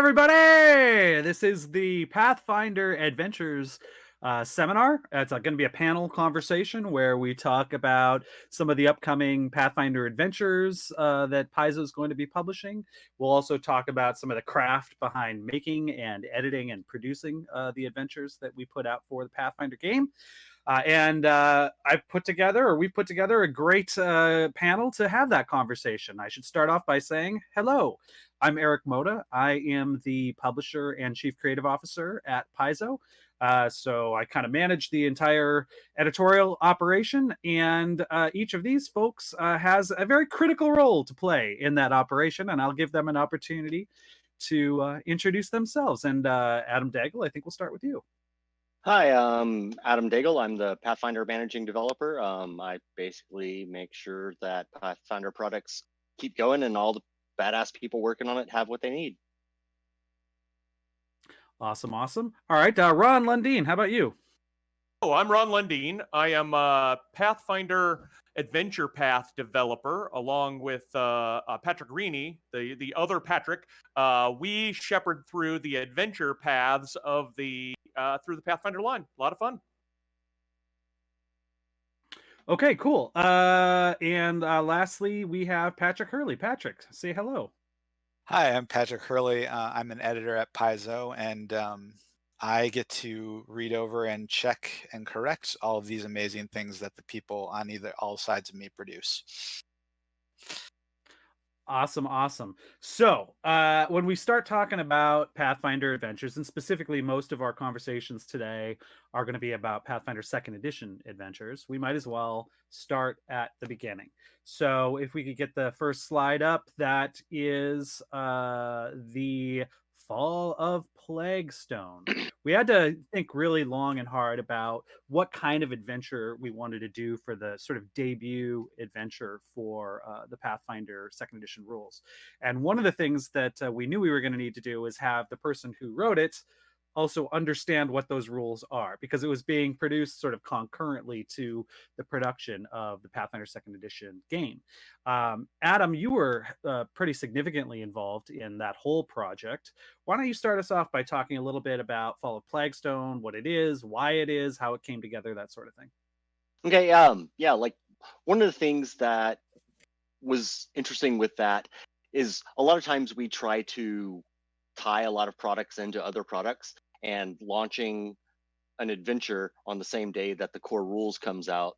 everybody! This is the Pathfinder Adventures seminar. It's going to be a panel conversation where we talk about some of the upcoming Pathfinder adventures that Paizo is going to be publishing. We'll also talk about some of the craft behind making and editing and producing the adventures that we put out for the Pathfinder game. We've put together a great panel to have that conversation. I should start off by saying hello. I'm Erik Mona. I am the publisher and chief creative officer at Paizo. So I kind of manage the entire editorial operation, and each of these folks has a very critical role to play in that operation, and I'll give them an opportunity to introduce themselves. And Adam Daigle, I think we'll start with you. Hi, Adam Daigle. I'm the Pathfinder managing developer. I basically make sure that Pathfinder products keep going and all the badass people working on it have what they need. Awesome. All right, Ron Lundeen, how about you? Oh, I'm Ron Lundeen. I am a Pathfinder Adventure Path developer, along with Patrick Hurley, the other Patrick. We shepherd through the adventure paths of through the Pathfinder line. A lot of fun. Okay, cool. And lastly, we have Patrick Hurley. Patrick, say hello. Hi, I'm Patrick Hurley. I'm an editor at Paizo, and I get to read over and check and correct all of these amazing things that the people on all sides of me produce. Awesome. So when we start talking about Pathfinder adventures, and specifically most of our conversations today are going to be about Pathfinder Second Edition adventures, we might as well start at the beginning. So if we could get the first slide up, that is the Fall of Plaguestone. We had to think really long and hard about what kind of adventure we wanted to do for the sort of debut adventure for the Pathfinder Second Edition rules. And one of the things that we knew we were going to need to do is have the person who wrote it also understand what those rules are, because it was being produced sort of concurrently to the production of the Pathfinder Second Edition game. Adam, you were pretty significantly involved in that whole project. Why don't you start us off by talking a little bit about Fall of Plaguestone, what it is, why it is, how it came together, that sort of thing. Okay, yeah, like one of the things that was interesting with that is a lot of times we try to tie a lot of products into other products, and launching an adventure on the same day that the core rules comes out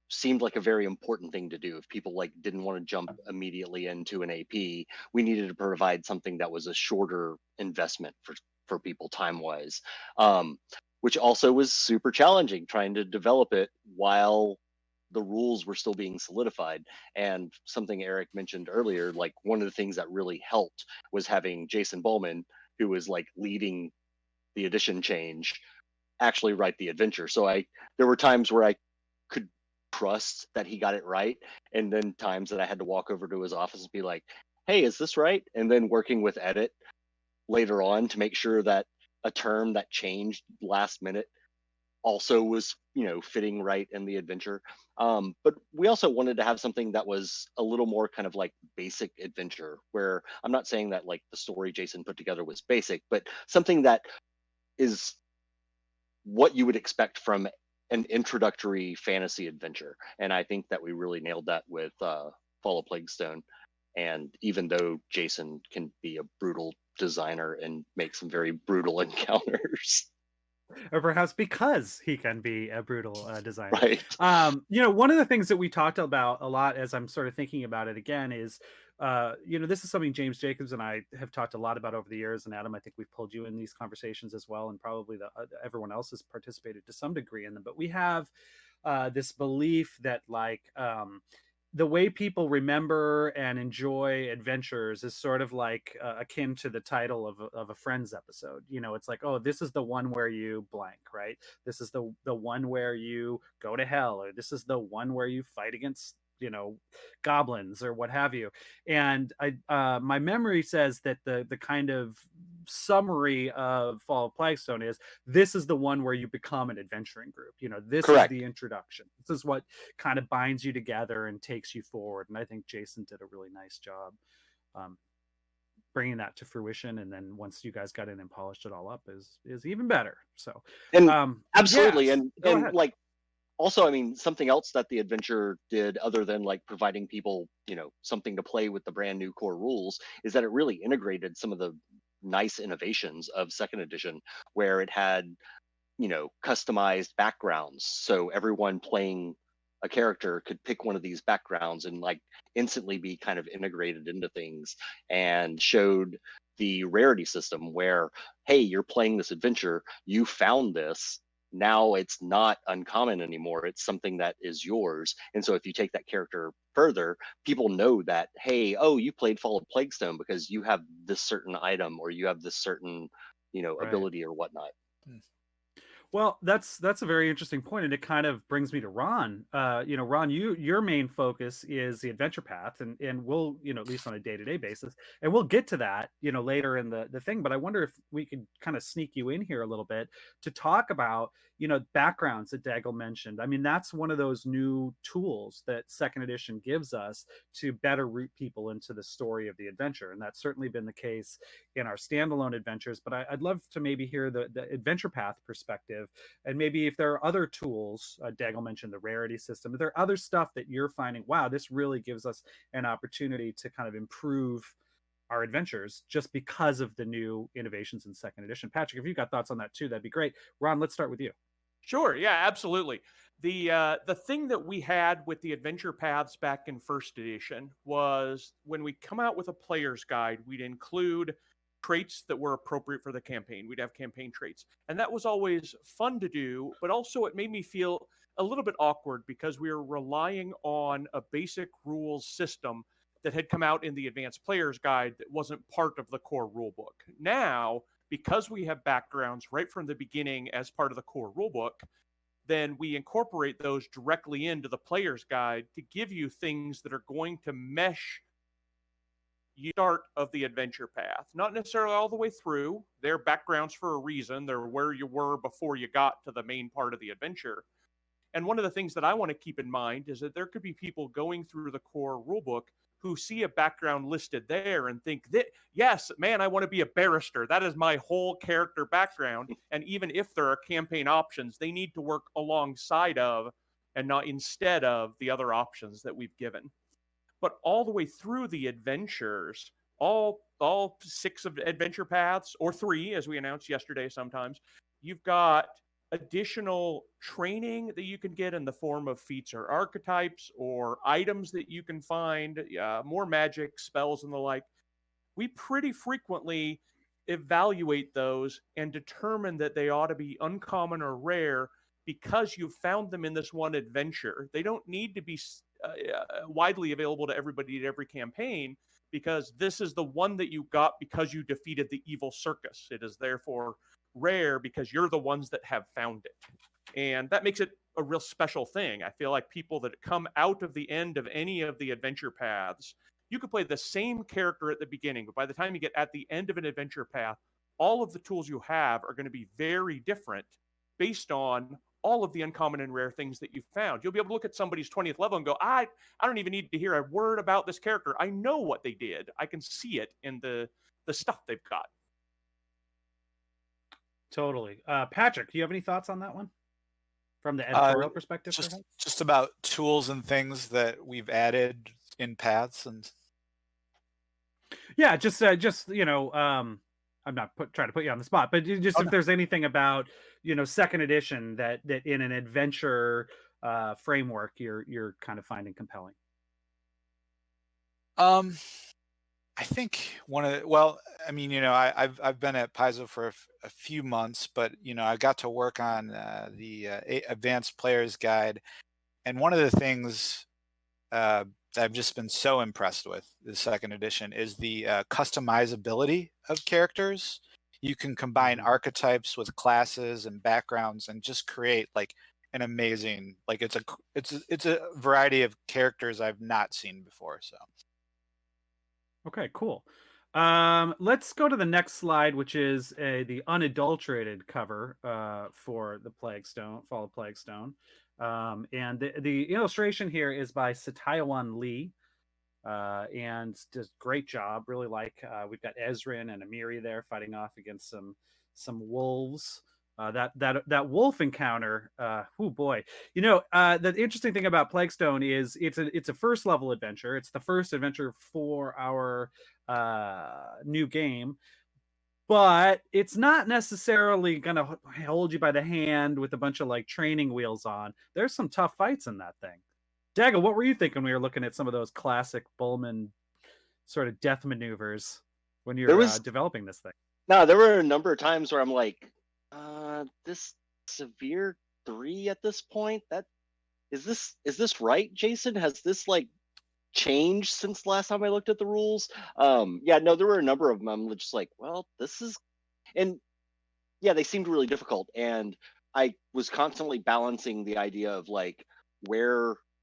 seemed like a very important thing to do. If people didn't want to jump immediately into an AP, we needed to provide something that was a shorter investment for people time-wise, which also was super challenging trying to develop it while the rules were still being solidified. And something Erik mentioned earlier, one of the things that really helped was having Jason Bowman, who was leading the edition change, actually write the adventure. So there were times where I could trust that he got it right, and then times that I had to walk over to his office and be like, hey, is this right? And then working with edit later on to make sure that a term that changed last minute also was fitting right in the adventure. But we also wanted to have something that was a little more kind of basic adventure, where I'm not saying that the story Jason put together was basic, but something that is what you would expect from an introductory fantasy adventure. And I think that we really nailed that with Fall of Plaguestone. And even though Jason can be a brutal designer and make some very brutal encounters, or perhaps because he can be a brutal designer. Right. One of the things that we talked about a lot, as I'm sort of thinking about it again, is this is something James Jacobs and I have talked a lot about over the years. And Adam, I think we've pulled you in these conversations as well, and probably everyone else has participated to some degree in them. But we have this belief that the way people remember and enjoy adventures is sort of akin to the title of a Friends episode. It's oh, this is the one where you blank, right? This is the one where you go to hell, or this is the one where you fight against goblins or what have you. And my memory says that the kind of summary of Fall of Plaguestone is, this is the one where you become an adventuring group. This Correct. Is the introduction. This is what kind of binds you together and takes you forward. And I think Jason did a really nice job bringing that to fruition, and then once you guys got in and polished it all up is even better. So And absolutely, yes, go and ahead. like also, I mean, something else that the adventure did, other than like providing people, something to play with the brand new core rules, is that it really integrated some of the nice innovations of second edition, where it had, customized backgrounds. So everyone playing a character could pick one of these backgrounds and like instantly be kind of integrated into things, and showed the rarity system where, hey, you're playing this adventure, you found this, now it's not uncommon anymore, it's something that is yours. And so if you take that character further, people know that, hey, oh, you played Fall of Plaguestone because you have this certain item, or you have this certain Right. ability or whatnot. Well, that's a very interesting point, and it kind of brings me to Ron. Ron, your main focus is the adventure path, and we'll, at least on a day-to-day basis, and we'll get to that, later in the thing. But I wonder if we could kind of sneak you in here a little bit to talk about, backgrounds that Daigle mentioned. I mean, that's one of those new tools that Second Edition gives us to better root people into the story of the adventure, and that's certainly been the case in our standalone adventures. But I'd love to maybe hear the adventure path perspective. And maybe if there are other tools, Daigle mentioned the rarity system, if there are other stuff that you're finding, wow, this really gives us an opportunity to kind of improve our adventures just because of the new innovations in second edition. Patrick, if you've got thoughts on that too, that'd be great. Ron, let's start with you. Sure. Yeah, absolutely. The thing that we had with the adventure paths back in first edition was when we come out with a player's guide, we'd include traits that were appropriate for the campaign. We'd have campaign traits. And that was always fun to do, but also it made me feel a little bit awkward because we were relying on a basic rules system that had come out in the advanced player's guide that wasn't part of the core rulebook. Now, because we have backgrounds right from the beginning as part of the core rulebook, then we incorporate those directly into the player's guide to give you things that are going to mesh start of the adventure path. Not necessarily all the way through. They're backgrounds for a reason. They're where you were before you got to the main part of the adventure. And one of the things that I want to keep in mind is that there could be people going through the core rulebook who see a background listed there and think that, yes, man, I want to be a barrister. That is my whole character background. And even if there are campaign options, they need to work alongside of and not instead of the other options that we've given. But all the way through the adventures, all 6 of the adventure paths, or 3, as we announced yesterday sometimes, you've got additional training that you can get in the form of feats or archetypes or items that you can find, more magic, spells, and the like. We pretty frequently evaluate those and determine that they ought to be uncommon or rare because you found them in this one adventure. They don't need to be widely available to everybody at every campaign, because this is the one that you got because you defeated the evil circus. It is therefore rare because you're the ones that have found it. And that makes it a real special thing. I feel like people that come out of the end of any of the adventure paths, you could play the same character at the beginning, but by the time you get at the end of an adventure path, all of the tools you have are going to be very different based on all of the uncommon and rare things that you've found. You'll be able to look at somebody's 20th level and go, I don't even need to hear a word about this character. I know what they did. I can see it in the stuff they've got. Totally. Patrick, do you have any thoughts on that one from the editorial perspective? Just about tools and things that we've added in paths and. Yeah, just I'm not trying to put you on the spot, but just if there's anything about second edition that in an adventure framework you're kind of finding compelling. I think I've been at Paizo for a few months, but I got to work on the advanced player's guide, and one of the things I've just been so impressed with the second edition is the customizability of characters. You can combine archetypes with classes and backgrounds and just create like an amazing, like it's a variety of characters I've not seen before. So. Okay, cool. Let's go to the next slide, which is the unadulterated cover for the Plaguestone, Fall of Plaguestone. And the illustration here is by Satyawan Lee. and does a great job. Really like we've got Ezrin and Amiri there fighting off against some wolves. That wolf encounter, oh boy! The interesting thing about Plaguestone is it's a first level adventure. It's the first adventure for our new game, but it's not necessarily gonna hold you by the hand with a bunch of like training wheels on. There's some tough fights in that thing. Daigle, what were you thinking when we were looking at some of those classic Bullman sort of death maneuvers when you're developing this thing? No, there were a number of times where I'm like, this severe 3 at this point. That is this right, Jason? Has this like changed since the last time I looked at the rules? Yeah, no, there were a number of them. I'm just like, well, this is, and yeah, they seemed really difficult, and I was constantly balancing the idea of like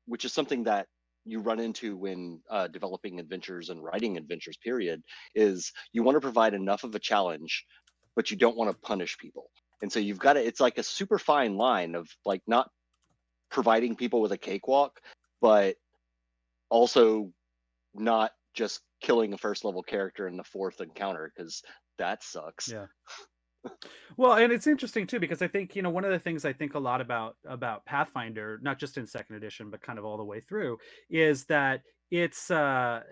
which is something that you run into when developing adventures and writing adventures, period, is you want to provide enough of a challenge, but you don't want to punish people. And so you've got to, it's like a super fine line of like not providing people with a cakewalk, but also not just killing a first level character in the 4th encounter, because that sucks. Yeah. Well, and it's interesting too, because I think, one of the things I think a lot about Pathfinder, not just in second edition, but kind of all the way through, is that it's not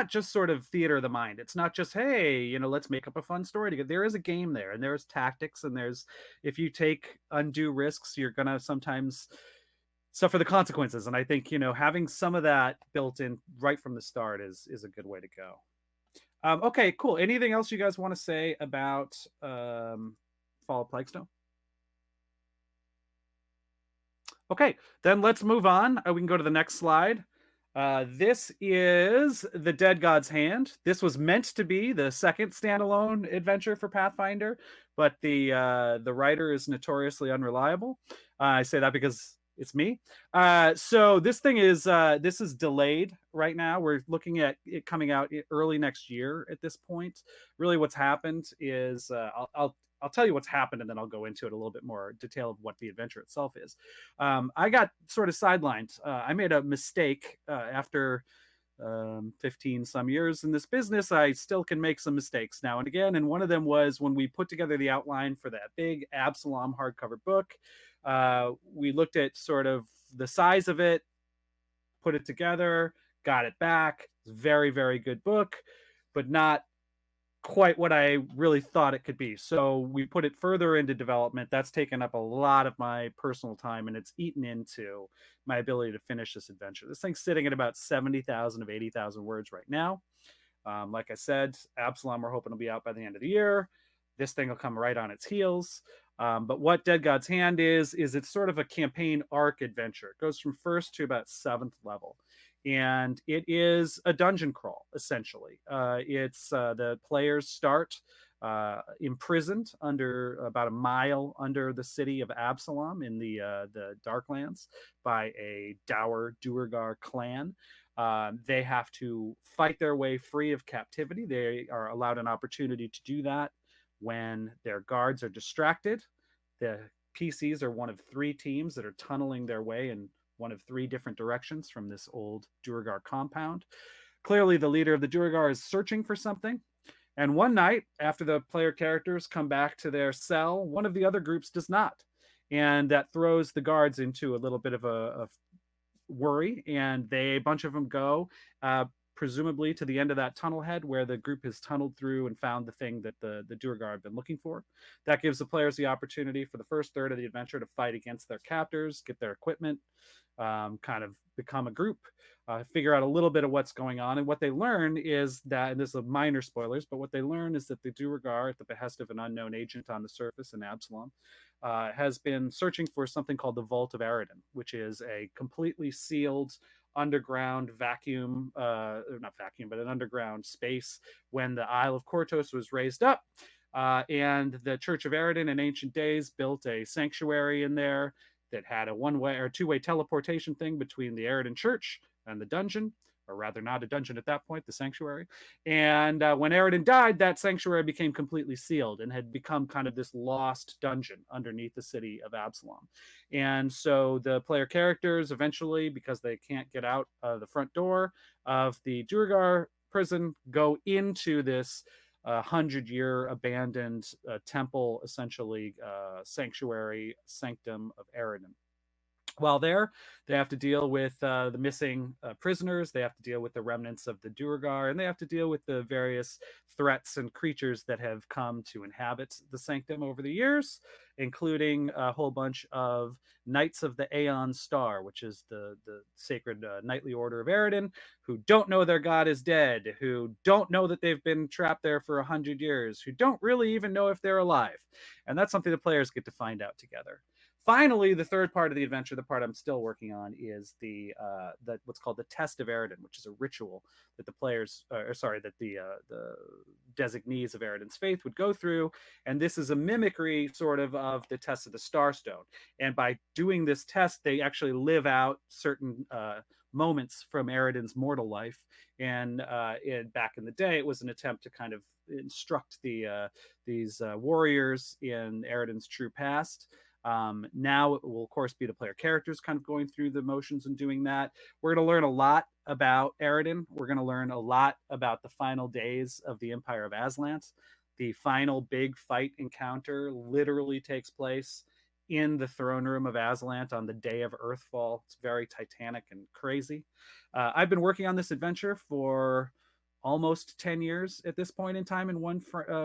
just sort of theater of the mind. It's not just, hey, let's make up a fun story together. There is a game there, and there's tactics, and if you take undue risks, you're gonna sometimes suffer the consequences. And I think, having some of that built in right from the start is a good way to go. Okay, cool. Anything else you guys want to say about Fall of Plaguestone? Okay, then let's move on. We can go to the next slide. This is The Dead God's Hand. This was meant to be the second standalone adventure for Pathfinder, but the writer is notoriously unreliable. I say that because it's me. So this thing is delayed right now. We're looking at it coming out early next year at this point. Really what's happened is I'll tell you what's happened, and then I'll go into it a little bit more detail of what the adventure itself is. I got sort of sidelined. I made a mistake after 15 some years in this business. I still can make some mistakes now and again. And one of them was when we put together the outline for that big Absalom hardcover book. We looked at sort of the size of it, put it together, got it back. It's a very, very good book, but not quite what I really thought it could be. So we put it further into development. That's taken up a lot of my personal time, and it's eaten into my ability to finish this adventure. This thing's sitting at about 70,000 of 80,000 words right now. Like I said, Absalom, we're hoping will be out by the end of the year. This thing will come right on its heels. But what Dead God's Hand is it's sort of a campaign arc adventure. It goes from 1st to about 7th level. And it is a dungeon crawl, essentially. It's the players start imprisoned under about a mile under the city of Absalom in the Darklands by a dour Duergar clan. They have to fight their way free of captivity. They are allowed an opportunity to do that when their guards are distracted. The PCs are one of 3 teams that are tunneling their way in one of 3 different directions from this old Duergar compound. Clearly, the leader of the Duergar is searching for something. And one night, after the player characters come back to their cell, one of the other groups does not. And that throws the guards into a little bit of a worry. And a bunch of them go, presumably to the end of that tunnel head where the group has tunneled through and found the thing that the Duergar have been looking for. That gives the players the opportunity for the first third of the adventure to fight against their captors, get their equipment, kind of become a group, figure out a little bit of what's going on. And what they learn is that, and this is minor spoilers, but what they learn is that the Duergar, at the behest of an unknown agent on the surface in Absalom, has been searching for something called the Vault of Aridin, which is a completely sealed underground vacuum, not vacuum, but an underground space when the Isle of Kortos was raised up. And the Church of Aridin in ancient days built a sanctuary in there that had a one-way or two-way teleportation thing between the Aridin Church and the dungeon. or rather not a dungeon at that point, the sanctuary. And when Aroden died, that sanctuary became completely sealed and had become kind of this lost dungeon underneath the city of Absalom. And so the player characters eventually, because they can't get out the front door of the Duergar prison, go into this 100-year abandoned temple, essentially sanctuary, sanctum of Aroden. While there, they have to deal with the missing prisoners, they have to deal with the remnants of the Duergar, and they have to deal with the various threats and creatures that have come to inhabit the sanctum over the years, including a whole bunch of Knights of the Aeon Star, which is the sacred knightly order of Aroden, who don't know their god is dead, who don't know that they've been trapped there for 100 years, who don't really even know if they're alive. And that's something the players get to find out together. Finally, the third part of the adventure, the part I'm still working on, is the what's called the Test of Aroden, which is a ritual that the players, that the designees of Aroden's faith would go through, and this is a mimicry sort of the Test of the Starstone. And by doing this test, they actually live out certain moments from Aroden's mortal life. And back in the day, it was an attempt to kind of instruct these warriors in Aroden's true past. Now it will, of course, be the player characters kind of going through the motions and doing that. We're going to learn a lot about Aroden. We're going to learn a lot about the final days of the Empire of Aslant. The final big fight encounter literally takes place in the throne room of Aslant on the day of Earthfall. It's very titanic and crazy. I've been working on this adventure for almost 10 years at this point in time in one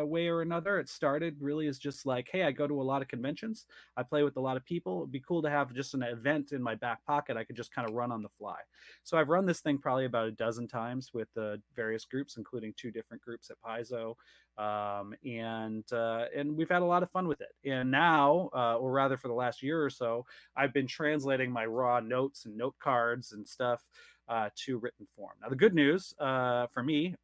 way or another. It started really as just like, hey, I go to a lot of conventions, I play with a lot of people, it'd be cool to have just an event in my back pocket I could just kind of run on the fly. So I've run this thing probably about a dozen times with various groups, including 2 different groups at Paizo, and we've had a lot of fun with it. And now, or rather for the last year or so, I've been translating my raw notes and note cards and stuff to written form. Now, the good news for me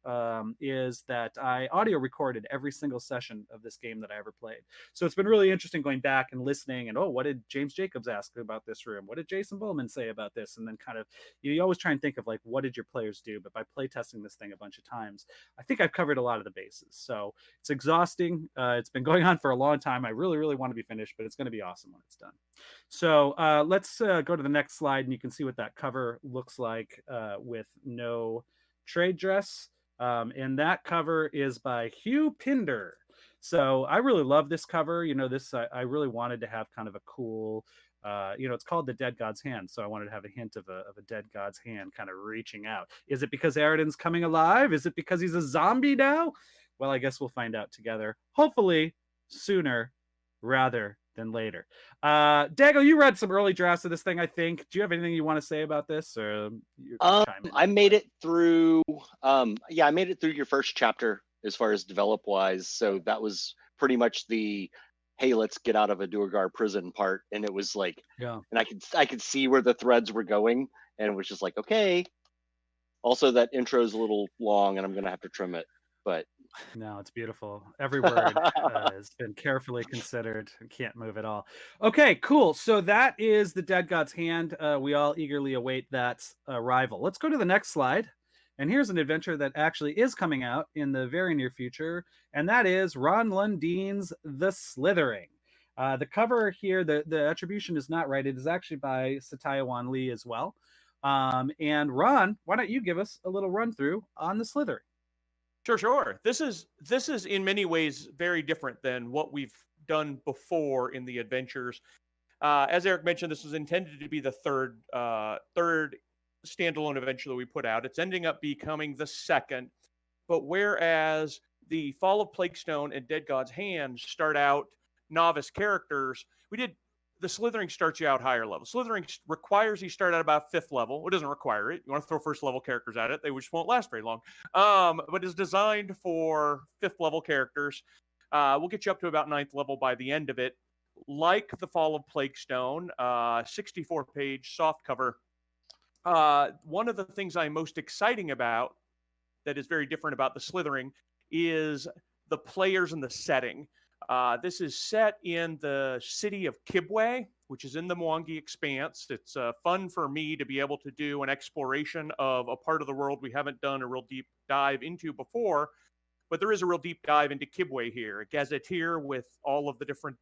is that I audio recorded every single session of this game that I ever played. So it's been really interesting going back and listening and, what did James Jacobs ask about this room? What did Jason Bowman say about this? And then kind of, you always try and think of like, what did your players do? But by play testing this thing a bunch of times, I think I've covered a lot of the bases. So it's exhausting. It's been going on for a long time. I really, really want to be finished, but it's going to be awesome when it's done. So let's go to the next slide, and you can see what that cover looks like with no trade dress. And that cover is by Hugh Pinder. So I really love this cover. I really wanted to have kind of a cool, it's called the Dead God's Hand. So I wanted to have a hint of a dead God's hand kind of reaching out. Is it because Aroden's coming alive? Is it because he's a zombie now? Well, I guess we'll find out together. Hopefully sooner rather than later. Daigle, you read some early drafts of this thing, I think. Do you have anything you want to say about this? Or I made it through. I made it through your first chapter as far as develop wise. So that was pretty much the, hey, let's get out of a Duergar prison part. And it was like, yeah. And I could see where the threads were going, and it was just like, okay. Also, that intro is a little long, and I'm gonna have to trim it. But no, it's beautiful. Every word has been carefully considered. Can't move at all. Okay, cool. So that is the Dead God's Hand. We all eagerly await that arrival. Let's go to the next slide. And here's an adventure that actually is coming out in the very near future, and that is Ron Lundeen's The Slithering. The cover here, the attribution is not right. It is actually by Satyawan Lee as well. And Ron, why don't you give us a little run through on The Slithering? Sure. This is in many ways very different than what we've done before in the adventures. As Erik mentioned, this was intended to be the third standalone adventure that we put out. It's ending up becoming the second. But whereas the Fall of Plaguestone and Dead God's Hand start out novice characters, the Slithering starts you out higher level. Slithering requires you start at about 5th level. It doesn't require it. You want to throw first level characters at it, they just won't last very long. But it's designed for 5th level characters. We'll get you up to about 9th level by the end of it. Like the Fall of Plaguestone, 64-page soft cover. One of the things I'm most exciting about that is very different about the Slithering is the players and the setting. This is set in the city of Kibwe, which is in the Mwangi Expanse. It's fun for me to be able to do an exploration of a part of the world we haven't done a real deep dive into before, but there is a real deep dive into Kibwe here, a gazetteer with all of the different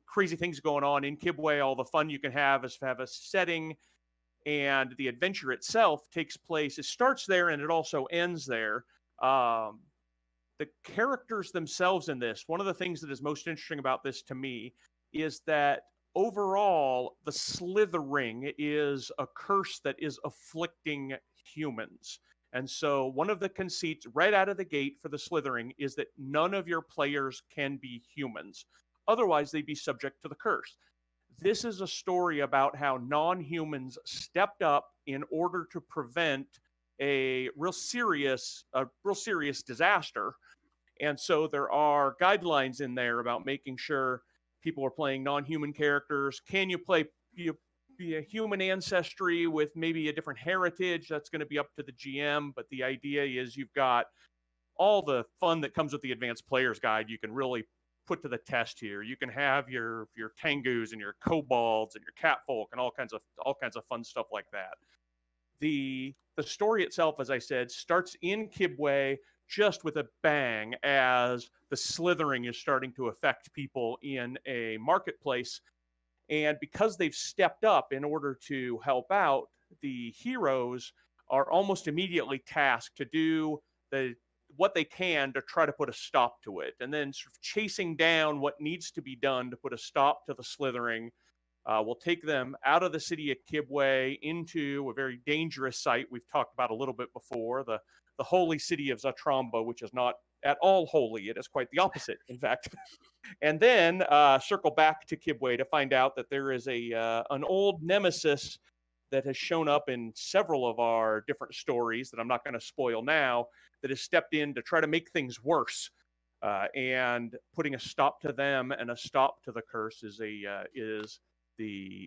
crazy things going on in Kibwe. All the fun you can have is to have a setting, and the adventure itself takes place. It starts there and it also ends there. The characters themselves in this, one of the things that is most interesting about this to me is that overall, the Slithering is a curse that is afflicting humans. And so one of the conceits right out of the gate for the Slithering is that none of your players can be humans. Otherwise, they'd be subject to the curse. This is a story about how non-humans stepped up in order to prevent a real serious disaster. And so there are guidelines in there about making sure people are playing non-human characters. Can you be a human ancestry with maybe a different heritage? That's going to be up to the GM, but the idea is you've got all the fun that comes with the advanced player's guide you can really put to the test here. You can have your Tengus and your kobolds and your catfolk and all kinds of fun stuff like that. The story itself, as I said, starts in Kibwe just with a bang as the Slithering is starting to affect people in a marketplace. And because they've stepped up in order to help out, the heroes are almost immediately tasked to do what they can to try to put a stop to it. And then sort of chasing down what needs to be done to put a stop to the Slithering will take them out of the city of Kibwe into a very dangerous site we've talked about a little bit before, the holy city of Zatramba, which is not at all holy. It is quite the opposite, in fact. And then circle back to Kibwe to find out that there is an old nemesis that has shown up in several of our different stories that I'm not going to spoil now, that has stepped in to try to make things worse. And putting a stop to them and a stop to the curse is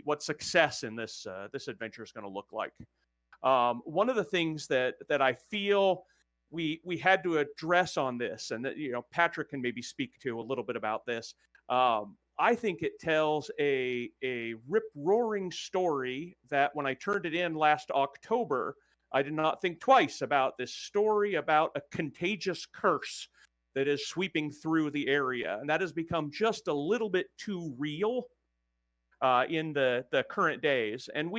what success in this adventure is going to look like. One of the things that I feel we had to address on this, and that Patrick can maybe speak to a little bit about this. I think it tells a rip-roaring story that when I turned it in last October, I did not think twice about this story about a contagious curse that is sweeping through the area, and that has become just a little bit too real in the current days. And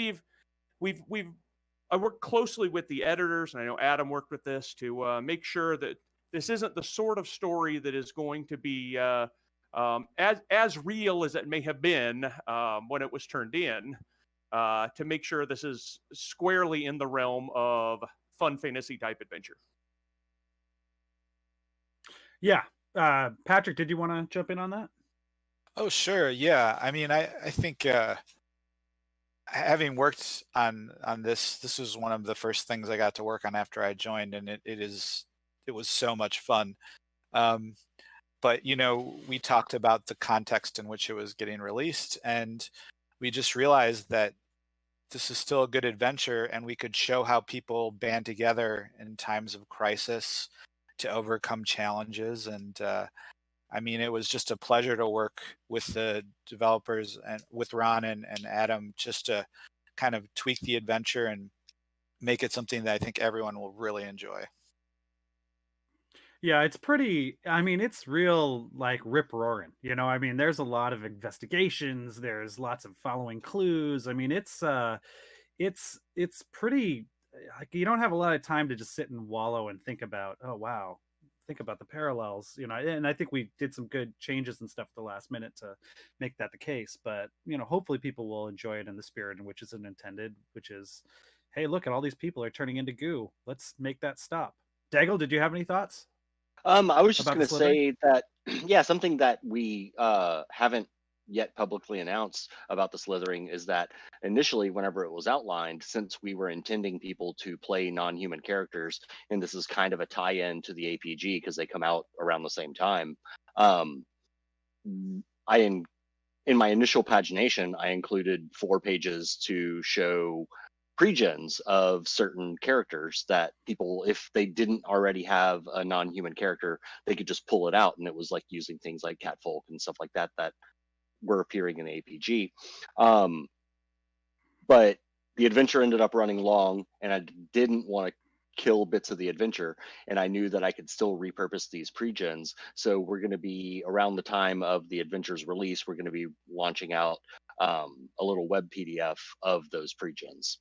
I worked closely with the editors, and I know Adam worked with this to make sure that this isn't the sort of story that is going to be as real as it may have been when it was turned in, to make sure this is squarely in the realm of fun fantasy type adventure. Yeah. Patrick, did you want to jump in on that? Oh, sure. Yeah. I mean, I think having worked on this was one of the first things I got to work on after I joined, and it was so much fun. But we talked about the context in which it was getting released, and we just realized that this is still a good adventure, and we could show how people band together in times of crisis to overcome challenges. And I mean, it was just a pleasure to work with the developers and with Ron and Adam, just to kind of tweak the adventure and make it something that I think everyone will really enjoy. Yeah, it's real like rip roaring. I mean, there's a lot of investigations. There's lots of following clues. I mean, it's pretty, like, you don't have a lot of time to just sit and wallow and think about, oh wow, think about the parallels. And I think we did some good changes and stuff at the last minute to make that the case. But hopefully people will enjoy it in the spirit in which it's intended, which is, hey, look at all these people are turning into goo. Let's make that stop. Daigle, did you have any thoughts? I was just About going the to say that, yeah, something that we haven't yet publicly announced about the Slithering is that initially, whenever it was outlined, since we were intending people to play non-human characters, and this is kind of a tie-in to the APG because they come out around the same time, in my initial pagination, I included 4 pages to show pre-gens of certain characters that people, if they didn't already have a non-human character, they could just pull it out, and it was like using things like catfolk and stuff like that that were appearing in the APG. But the adventure ended up running long, and I didn't want to kill bits of the adventure, and I knew that I could still repurpose these pre-gens. So we're going to be, around the time of the adventure's release, we're going to be launching out a little web PDF of those pre-gens.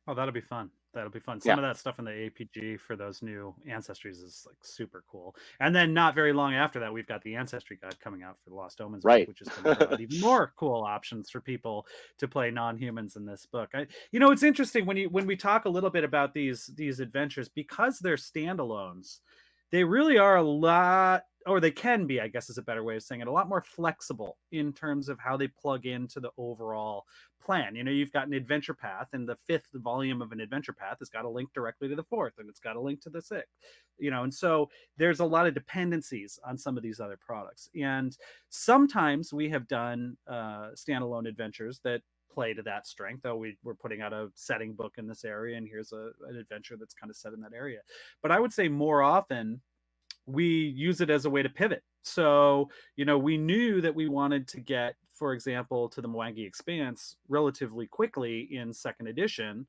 Oh, that'll be fun. That'll be fun. Yeah. Some of that stuff in the APG for those new ancestries is like super cool. And then not very long after that, we've got the Ancestry Guide coming out for the Lost Omens, book, Right. which is going to provide even more cool options for people to play non-humans in this book. It's interesting when we talk a little bit about these adventures, because they're standalones, they really are a lot, or they can be, I guess is a better way of saying it, a lot more flexible in terms of how they plug into the overall plan. You've got an adventure path, and the 5th volume of an adventure path has got a link directly to the 4th, and it's got a link to the 6th, and so there's a lot of dependencies on some of these other products. And sometimes we have done standalone adventures that play to that strength. We're putting out a setting book in this area, and here's an adventure that's kind of set in that area. But I would say more often we use it as a way to pivot. So, we knew that we wanted to get, for example, to the Mwangi Expanse relatively quickly in 2nd edition.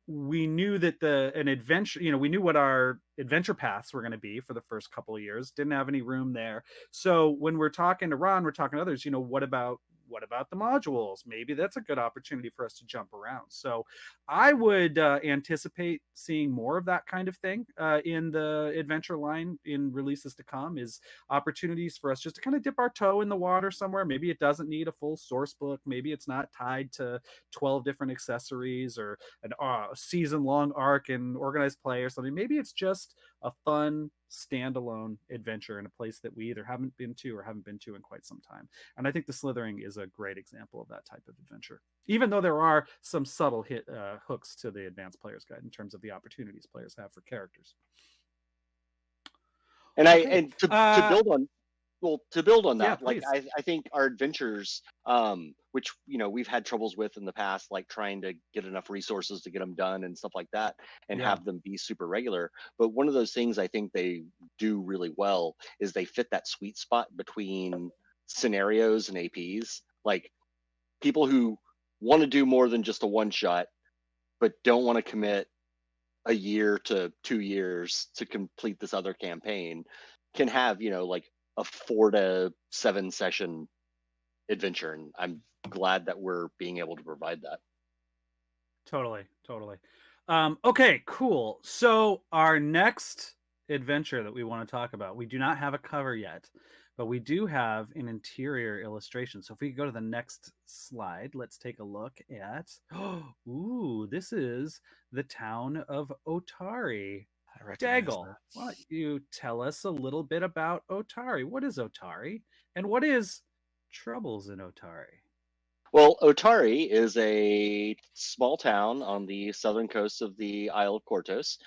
We knew that an adventure, we knew what our adventure paths were going to be for the first couple of years. Didn't have any room there. So when we're talking to Ron, we're talking to others, what about the modules? Maybe that's a good opportunity for us to jump around. So I would anticipate seeing more of that kind of thing in the adventure line in releases to come, is opportunities for us just to kind of dip our toe in the water somewhere. Maybe it doesn't need a full source book. Maybe it's not tied to 12 different accessories or a season-long arc in organized play or something. Maybe it's just a fun standalone adventure in a place that we either haven't been to or haven't been to in quite some time. And I think the Slithering is a great example of that type of adventure, even though there are some subtle hooks to the Advanced Player's Guide in terms of the opportunities players have for characters. And to build on that, yeah, like I think our adventures, which we've had troubles with in the past, like trying to get enough resources to get them done and stuff like that, and have them be super regular. But one of those things I think they do really well is they fit that sweet spot between scenarios and APs. Like people who want to do more than just a one shot, but don't want to commit a year to 2 years to complete this other campaign, can have like a 4 to 7 session adventure, and I'm glad that we're being able to provide that. Totally. Okay, cool. So our next adventure that we want to talk about, we do not have a cover yet, but we do have an interior illustration. So if we go to the next slide, let's take a look at, ooh, this is the town of Otari. Daigle, why don't you tell us a little bit about Otari? What is Otari, and what is Troubles in Otari? Well, Otari is a small town on the southern coast of the Isle of Kortos.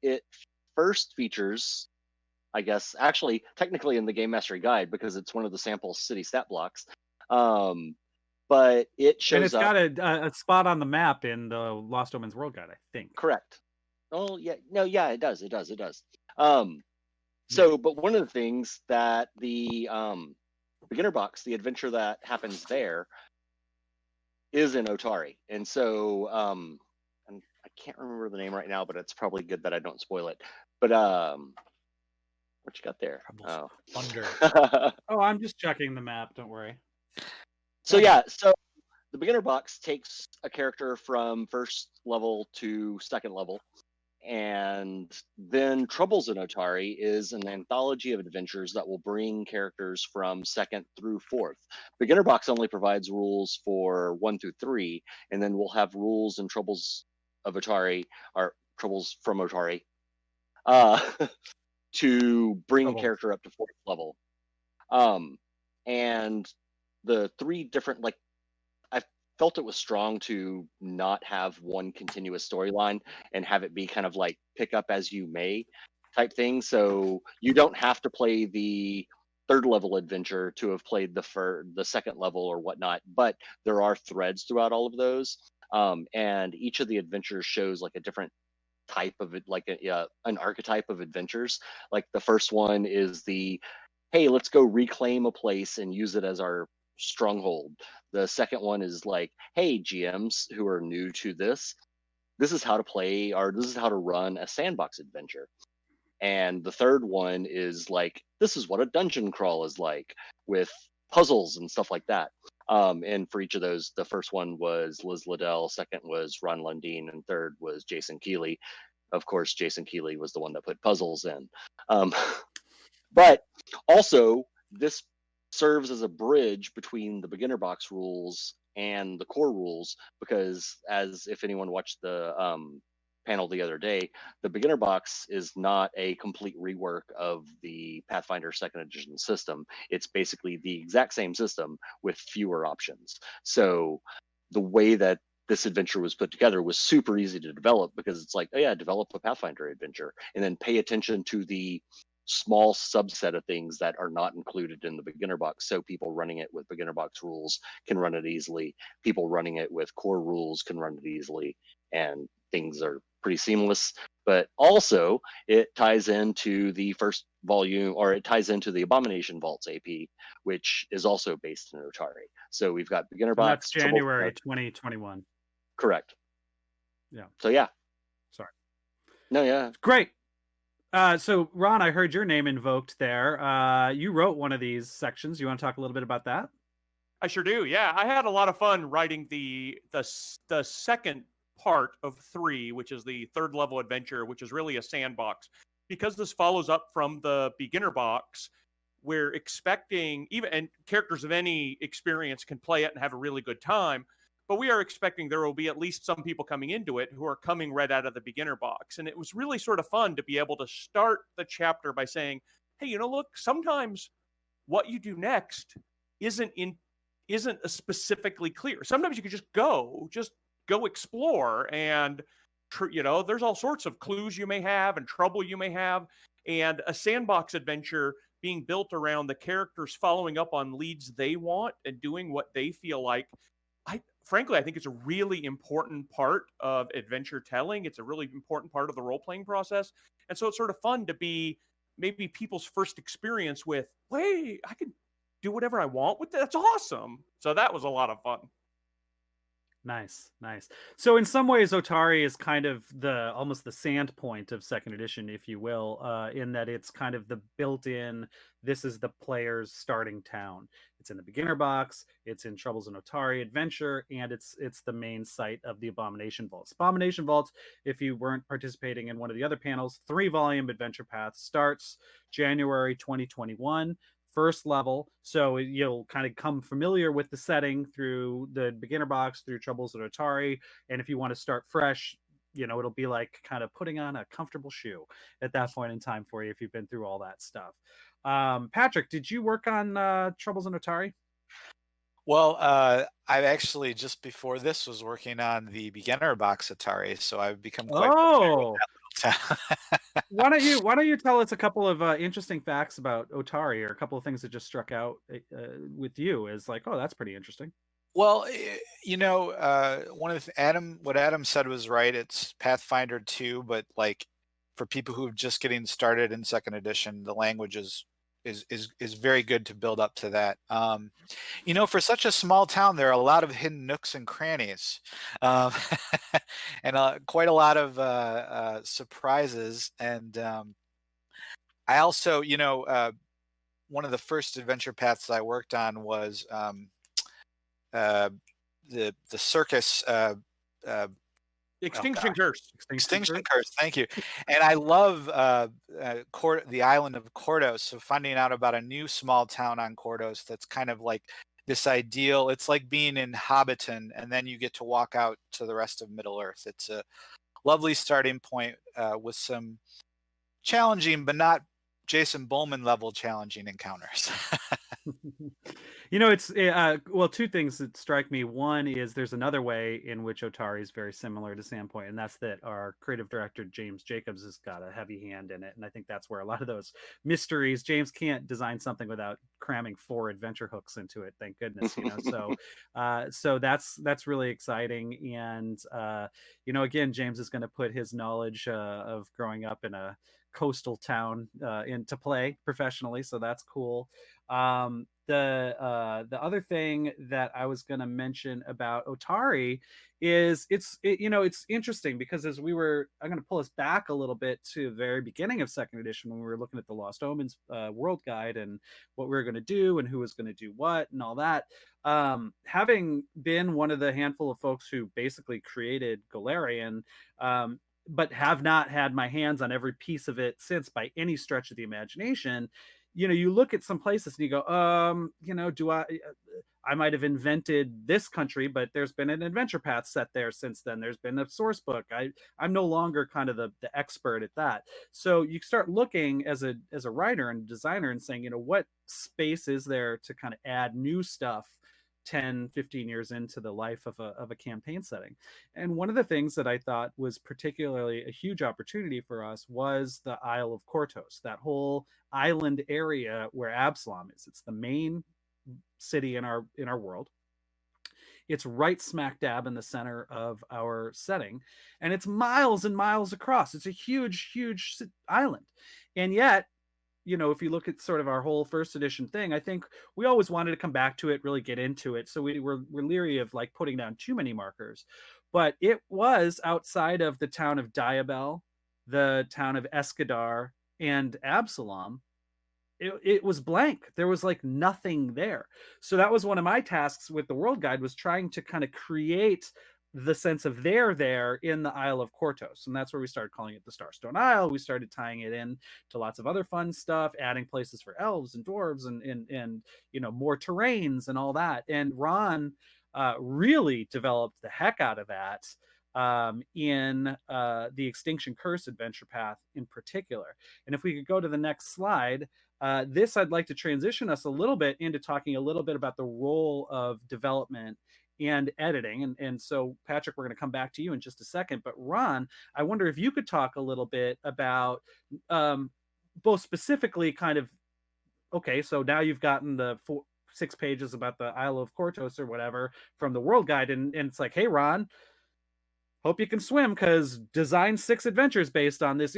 It first features, I guess, actually, technically in the Game Mastery Guide, because it's one of the sample city stat blocks. But it shows, and it's got a spot on the map in the Lost Omens World Guide, I think. Correct. Oh yeah, no, yeah, it does. So, but one of the things that the beginner box, the adventure that happens there, is in Otari, and so and I can't remember the name right now, but it's probably good that I don't spoil it. But what you got there? Oh, Thunder. Oh, I'm just checking the map. Don't worry. So yeah, so the beginner box takes a character from 1st level to 2nd level. And then Troubles in Otari is an anthology of adventures that will bring characters from 2nd through 4th. Beginner box only provides rules for 1 through 3, and then we'll have rules and Troubles of Otari, or Troubles from Otari, to bring a character up to 4th level. And the 3 different, like, felt it was strong to not have one continuous storyline and have it be kind of like pick up as you may type thing. So you don't have to play the 3rd level adventure to have played the 2nd level or whatnot, but there are threads throughout all of those. and each of the adventures shows like a different type of it, like an archetype of adventures. Like the first one is the, hey, let's go reclaim a place and use it as our stronghold. The second one is like, hey, GMs who are new to this is how to play, or this is how to run a sandbox adventure. And the third one is like, this is what a dungeon crawl is like, with puzzles and stuff like that. And for each of those, the first one was Liz Liddell, second was Ron Lundeen, and third was Jason Keeley. Of course, Jason Keeley was the one that put puzzles in. But also, this serves as a bridge between the beginner box rules and the core rules, because as if anyone watched the panel the other day, the beginner box is not a complete rework of the Pathfinder Second Edition system. It's basically the exact same system with fewer options. So the way that this adventure was put together was super easy to develop, because it's like, oh yeah, develop a Pathfinder adventure and then pay attention to the small subset of things that are not included in the beginner box. So people running it with beginner box rules can run it easily. People running it with core rules can run it easily, and things are pretty seamless. But also it ties into the first volume, or it ties into the Abomination Vaults AP, which is also based in Otari. So we've got beginner And box. that's January 2021. Correct. Yeah. So yeah. Sorry. No, yeah. Great. So Ron, I heard your name invoked there. You wrote one of these sections. You want to talk a little bit about that? I sure do. Yeah, I had a lot of fun writing the second part of 3, which is the third level adventure, which is really a sandbox. Because this follows up from the beginner box, we're expecting, even, and characters of any experience can play it and have a really good time, but we are expecting there will be at least some people coming into it who are coming right out of the beginner box. And it was really sort of fun to be able to start the chapter by saying, hey, look, sometimes what you do next isn't specifically clear. Sometimes you could just go explore, and there's all sorts of clues you may have and trouble you may have. And a sandbox adventure being built around the characters following up on leads they want and doing what they feel like, frankly, I think it's a really important part of adventure telling. It's a really important part of the role-playing process. And so it's sort of fun to be maybe people's first experience with, wait, I can do whatever I want with that. That's awesome. So that was a lot of fun. Nice. So in some ways, Otari is kind of almost the sand point of second edition, if you will, in that it's kind of the built-in, this is the player's starting town. It's in the beginner box, it's in Troubles in Otari adventure, and it's the main site of the Abomination Vaults. Abomination Vaults, if you weren't participating in one of the other panels, 3-volume adventure path, starts January 2021. First level, so you'll kind of come familiar with the setting through the beginner box, through Troubles at Otari, and if you want to start fresh, it'll be like kind of putting on a comfortable shoe at that point in time for you if you've been through all that stuff. Patrick, did you work on Troubles in Otari? Well, I actually just before this was working on the beginner box Atari, so I've become quite familiar with that little town. Why don't you tell us a couple of interesting facts about Otari, or a couple of things that just struck out with you as like, oh, that's pretty interesting. Well, one of what Adam said was right. It's Pathfinder 2, but like for people who are just getting started in second edition, the language is very good to build up to that. For such a small town, there are a lot of hidden nooks and crannies, and quite a lot of surprises. And I also, one of the first adventure paths I worked on was the circus. Extinction Curse. Extinction Curse. Thank you. And I love the island of Kordos. So finding out about a new small town on Kordos that's kind of like this ideal. It's like being in Hobbiton, and then you get to walk out to the rest of Middle Earth. It's a lovely starting point with some challenging, but not Jason Bowman level challenging encounters. It's well, two things that strike me. One is there's another way in which Otari is very similar to Sandpoint, and that's that our creative director James Jacobs has got a heavy hand in it, and I think that's where a lot of those mysteries. James can't design something without cramming 4 adventure hooks into it. Thank goodness, so that's really exciting, and again, James is going to put his knowledge of growing up in a coastal town into play professionally, so that's cool. The other thing that I was going to mention about Otari is it's interesting because I'm going to pull us back a little bit to the very beginning of Second Edition when we were looking at the Lost Omens world guide and what we were going to do and who was going to do what and all that. Having been one of the handful of folks who basically created Golarion, but have not had my hands on every piece of it since by any stretch of the imagination, you look at some places and you go, do I might have invented this country, but there's been an adventure path set there since then. There's been a source book. I'm no longer kind of the expert at that. So you start looking as a writer and designer and saying, what space is there to kind of add new stuff 10, 15 years into the life of a campaign setting. And one of the things that I thought was particularly a huge opportunity for us was the Isle of Kortos, that whole island area where Absalom is. It's the main city in our world. It's right smack dab in the center of our setting, and it's miles and miles across. It's a huge, huge island. And yet, if you look at sort of our whole first edition thing, I think we always wanted to come back to it, really get into it. So we're leery of like putting down too many markers, but it was outside of the town of Diabel, the town of Escadar, and Absalom. It was blank. There was like nothing there. So that was one of my tasks with the world guide, was trying to kind of create the sense of there in the Isle of Kortos. And that's where we started calling it the Starstone Isle. We started tying it in to lots of other fun stuff, adding places for elves and dwarves and more terrains and all that. And Ron really developed the heck out of that in the Extinction Curse adventure path in particular. And if we could go to the next slide, this I'd like to transition us a little bit into talking a little bit about the role of development and editing. And so, Patrick, we're going to come back to you in just a second. But Ron, I wonder if you could talk a little bit about both specifically kind of, okay, so now you've gotten the 6 pages about the Isle of Kortos or whatever from the world guide. And it's like, hey, Ron, hope you can swim because design 6 adventures based on this.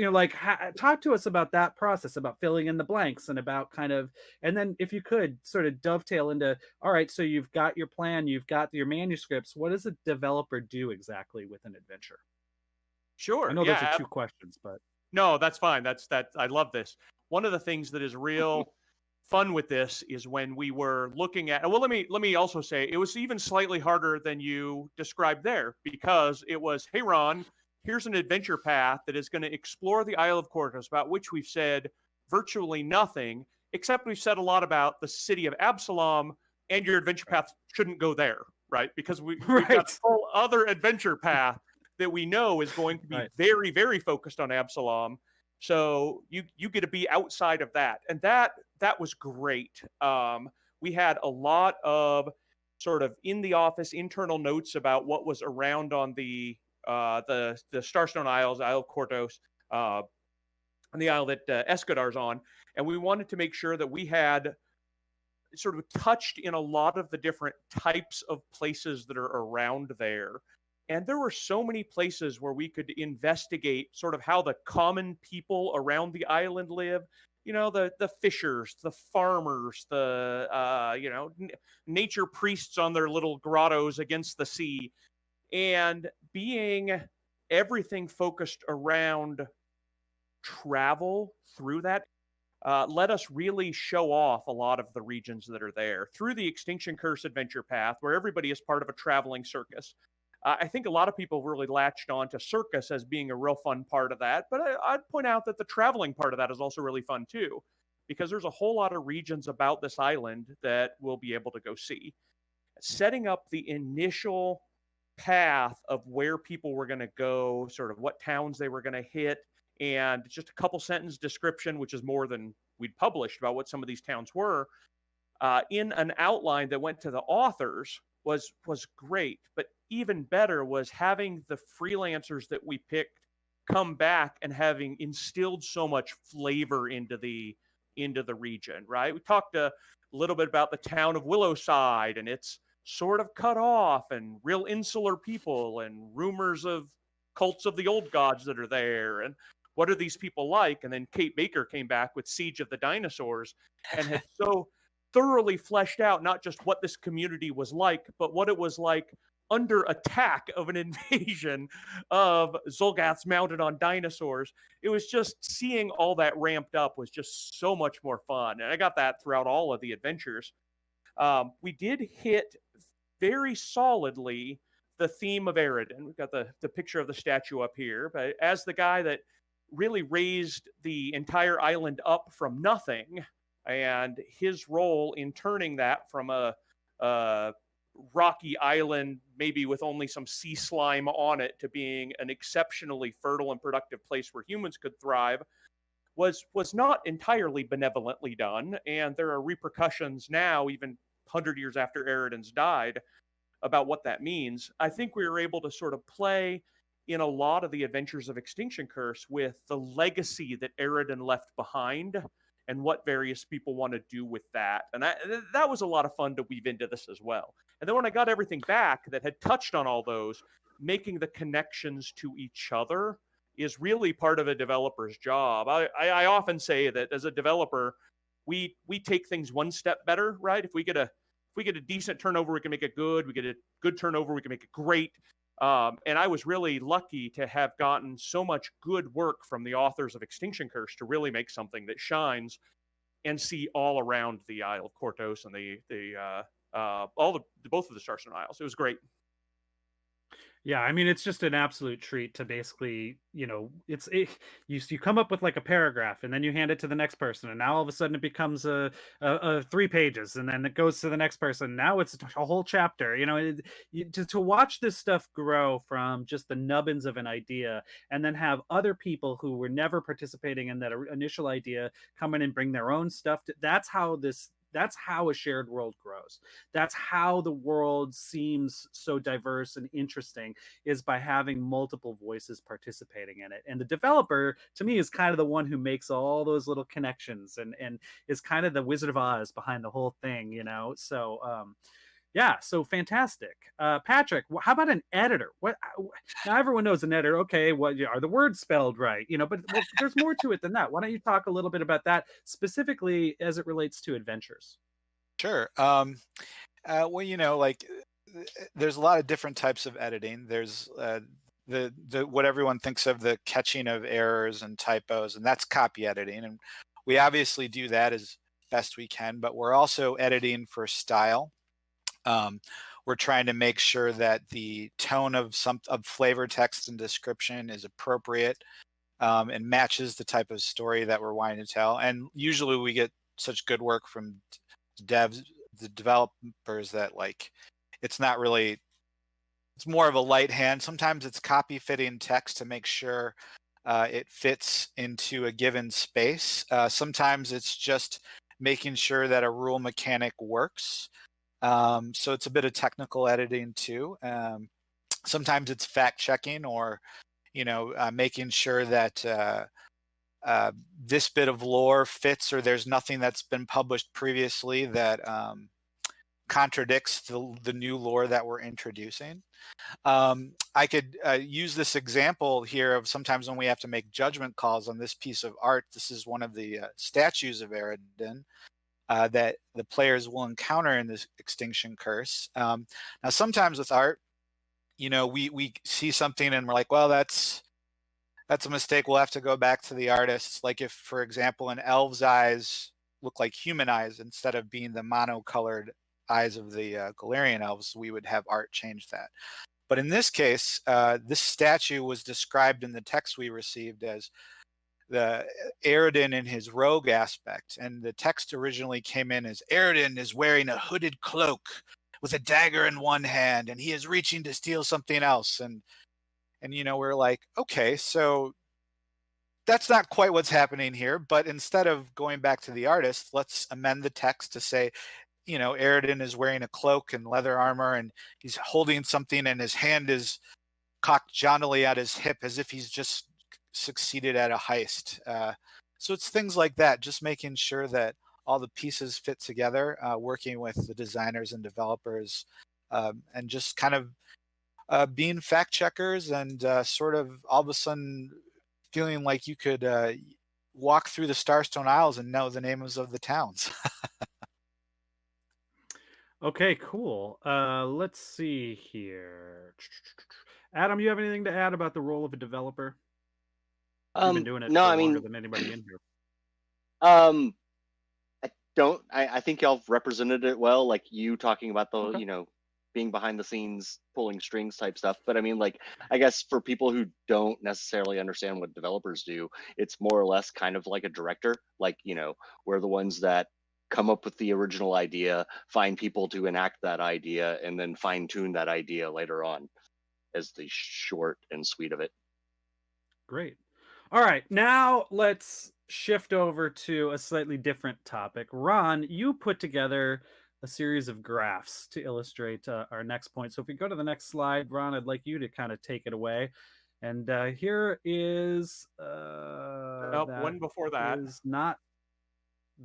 Talk to us about that process, about filling in the blanks and about kind of, and then if you could sort of dovetail into, all right, so you've got your plan, you've got your manuscripts. What does a developer do exactly with an adventure? Sure. I know those are 2 questions, but no, that's fine. That's I love this. One of the things that is real fun with this is when we were looking at, well, let me also say it was even slightly harder than you described there, because it was, hey, Ron, here's an adventure path that is going to explore the Isle of Kortos, about which we've said virtually nothing, except we've said a lot about the city of Absalom, and your adventure path shouldn't go there, right? Because we've got a whole other adventure path that we know is going to be very, very focused on Absalom. So you get to be outside of that. And that was great. We had a lot of sort of in the office internal notes about what was around on the Starstone Isles, Isle of Kortos, and the isle that Escadar's on. And we wanted to make sure that we had sort of touched in a lot of the different types of places that are around there. And there were so many places where we could investigate sort of how the common people around the island live. The fishers, the farmers, the, nature priests on their little grottos against the sea. And being everything focused around travel through that let us really show off a lot of the regions that are there through the Extinction Curse adventure path, where everybody is part of a traveling circus. I think a lot of people really latched on to circus as being a real fun part of that, but I'd point out that the traveling part of that is also really fun too, because there's a whole lot of regions about this island that we'll be able to go see. Setting up the initial path of where people were going to go, sort of what towns they were going to hit, and just a couple sentence description, which is more than we'd published about what some of these towns were. in an outline that went to the authors was great. But even better was having the freelancers that we picked come back and having instilled so much flavor into the region, right? We talked a little bit about the town of Willowside, and it's sort of cut off, and real insular people, and rumors of cults of the old gods that are there, and what are these people like? And then Kate Baker came back with Siege of the Dinosaurs and had so thoroughly fleshed out not just what this community was like, but what it was like under attack of an invasion of Zolgaths mounted on dinosaurs. It was just seeing all that ramped up was just so much more fun. And I got that throughout all of the adventures. We did hit very solidly the theme of Eridan. We've got the picture of the statue up here, but as the guy that really raised the entire island up from nothing, and his role in turning that from a rocky island, maybe with only some sea slime on it, to being an exceptionally fertile and productive place where humans could thrive, was not entirely benevolently done. And there are repercussions now, even 100 years after Eridan's died, about what that means. I think we were able to sort of play in a lot of the adventures of Extinction Curse with the legacy that Eridan left behind and what various people want to do with that. And that was a lot of fun to weave into this as well. And then when I got everything back that had touched on all those, making the connections to each other is really part of a developer's job. I often say that as a developer, we take things one step better, right? If we get a decent turnover, we can make it good. We get a good turnover, we can make it great. And I was really lucky to have gotten so much good work from the authors of Extinction Curse to really make something that shines and see all around the Isle of Kortos and both of the Starstone Isles. It was great. Yeah, I mean, it's just an absolute treat to basically, you come up with like a paragraph and then you hand it to the next person, and now all of a sudden it becomes a 3 pages, and then it goes to the next person. Now it's a whole chapter. To watch this stuff grow from just the nubbins of an idea, and then have other people who were never participating in that initial idea come in and bring their own stuff. That's how a shared world grows. That's how the world seems so diverse and interesting, is by having multiple voices participating in it. And the developer, to me, is kind of the one who makes all those little connections and is kind of the Wizard of Oz behind the whole thing, So, yeah, so fantastic. Patrick, how about an editor? Now everyone knows an editor. Okay, are the words spelled right? But there's more to it than that. Why don't you talk a little bit about that, specifically as it relates to adventures? Sure. There's a lot of different types of editing. There's the what everyone thinks of, the catching of errors and typos, and that's copy editing. And we obviously do that as best we can, but we're also editing for style. We're trying to make sure that the tone of flavor, text, and description is appropriate and matches the type of story that we're wanting to tell. And usually we get such good work from the developers, that it's not really, it's more of a light hand. Sometimes it's copy fitting text to make sure it fits into a given space. Sometimes it's just making sure that a rule mechanic works. So it's a bit of technical editing too. Sometimes it's fact checking, or making sure that this bit of lore fits, or there's nothing that's been published previously that contradicts the new lore that we're introducing. I could use this example here of sometimes when we have to make judgment calls on this piece of art. This is one of the statues of Eridan that the players will encounter in this Extinction Curse. Now, sometimes with art, we see something and we're like, well, that's a mistake. We'll have to go back to the artists. Like if, for example, an elf's eyes look like human eyes instead of being the monocolored eyes of the Galarian elves, we would have art change that. But in this case, this statue was described in the text we received as the Eridan in his rogue aspect, and the text originally came in as Eridan is wearing a hooded cloak with a dagger in one hand, and he is reaching to steal something else. And we're like, okay, so that's not quite what's happening here. But instead of going back to the artist, let's amend the text to say Aridin is wearing a cloak and leather armor, and he's holding something, and his hand is cocked jauntily at his hip as if he's just succeeded at a heist. So it's things like that, just making sure that all the pieces fit together, working with the designers and developers, and just kind of being fact checkers, and sort of all of a sudden feeling like you could walk through the Starstone Isles and know the names of the towns. Okay, cool. Let's see here. Adam, you have anything to add about the role of a developer? You've been doing it no, for I mean, longer than anybody in here. I don't. I think y'all represented it well. Like you talking about the Okay. being behind the scenes, pulling strings type stuff. But I mean, like, I guess for people who don't necessarily understand what developers do, it's more or less kind of like a director. Like, we're the ones that come up with the original idea, find people to enact that idea, and then fine tune that idea later on, as the short and sweet of it. Great. All right, now let's shift over to a slightly different topic. Ron, you put together a series of graphs to illustrate our next point. So if we go to the next slide, Ron, I'd like you to kind of take it away. And here is One before that. is not